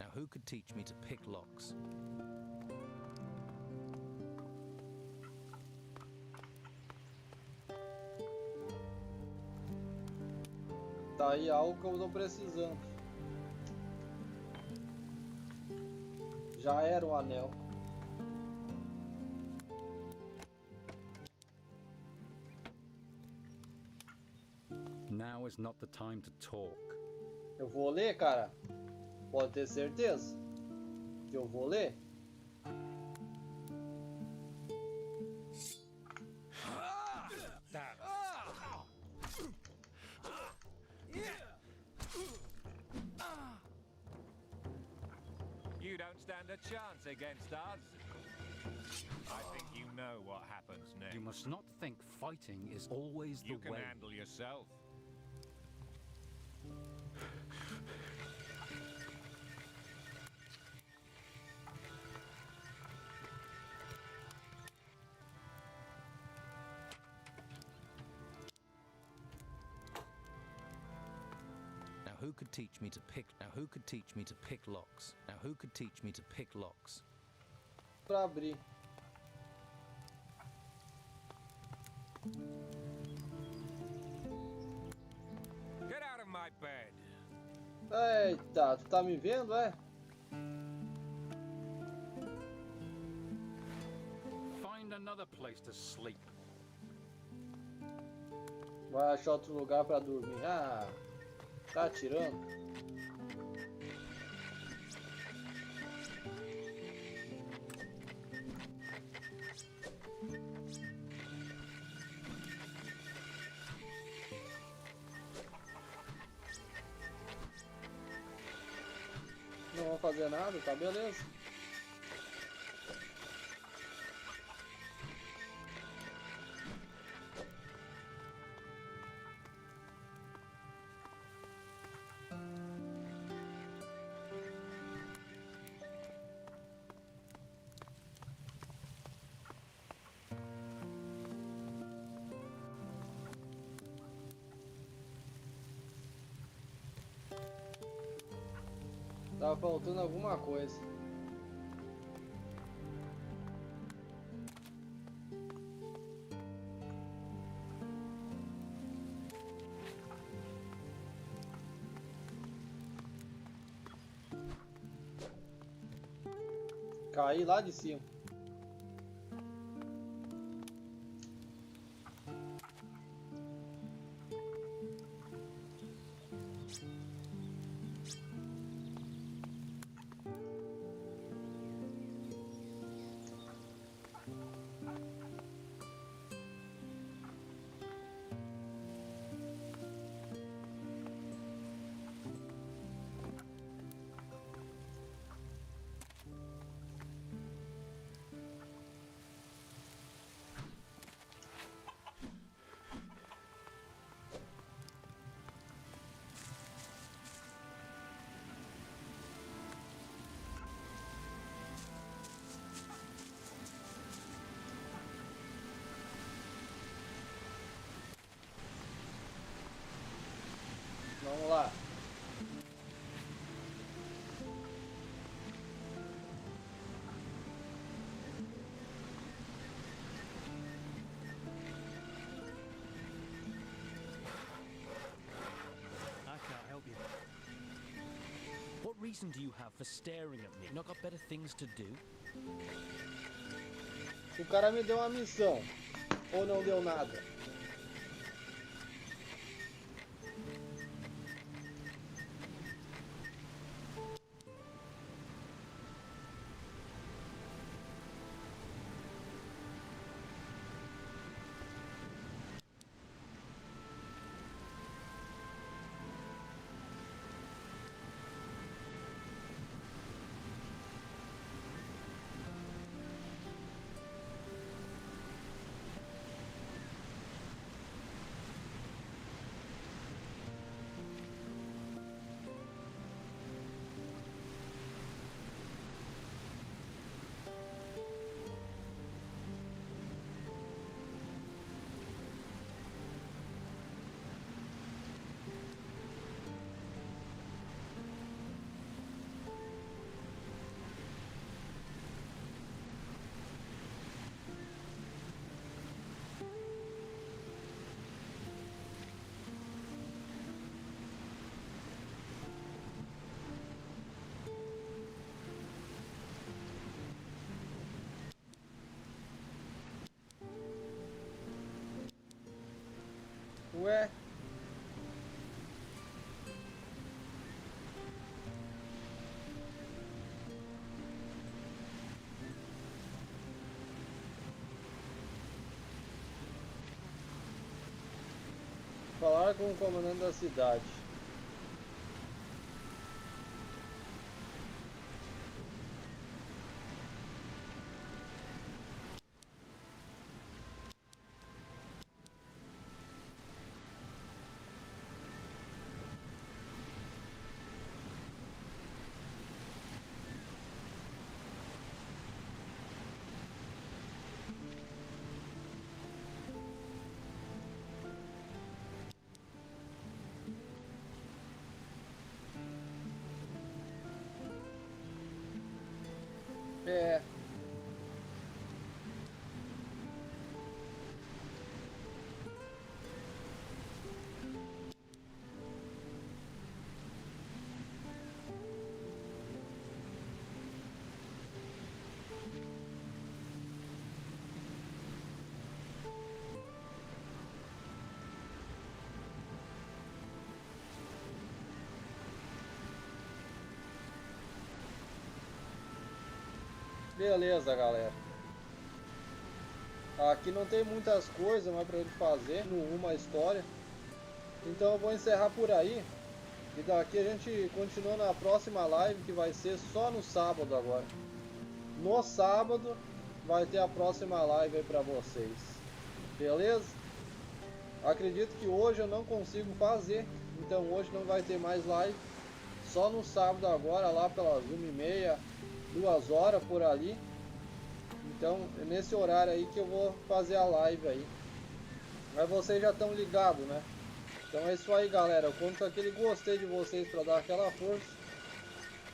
Now, who could teach me to pick locks? Tá aí algo que eu tô precisando. Já era um anel. Now is not the time to talk. Eu vou ler, cara. Pode ter certeza que eu vou ler. You don't stand a chance against us. I think you know what happens next. You must not think fighting is always the You can way. handle yourself. Now, who could teach me to pick? Now, who could teach me to pick locks? Now, who could teach me to pick locks? Pra abrir. Get out of my bed. Eita, tu tá me vendo, é? Find another place to sleep. Vai achar outro lugar pra dormir. Ah, tá atirando? Não vou fazer nada, tá beleza. Tá faltando alguma coisa. Caí lá de cima. reason do you have for staring at me? Not got better things to do? O cara me deu uma missão. Ou não deu nada? Ué? Falar com o comandante da cidade. É. Beleza, galera. Aqui não tem muitas coisas mais pra gente fazer no rumo à história. Então eu vou encerrar por aí. E daqui a gente continua na próxima live, que vai ser só no sábado agora. No sábado vai ter a próxima live aí pra vocês. Beleza? Acredito que hoje eu não consigo fazer. Então hoje não vai ter mais live. Só no sábado agora, lá pelas 1h30, 2 horas por ali. Então é nesse horário aí que eu vou fazer a live aí. Mas vocês já estão ligados, né? Então é isso aí, galera. Eu conto com aquele gostei de vocês para dar aquela força.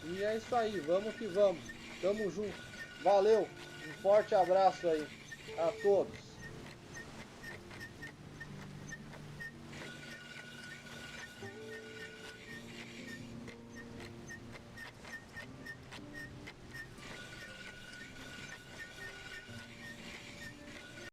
E é isso aí, vamos que vamos. Tamo junto. Valeu, um forte abraço aí a todos.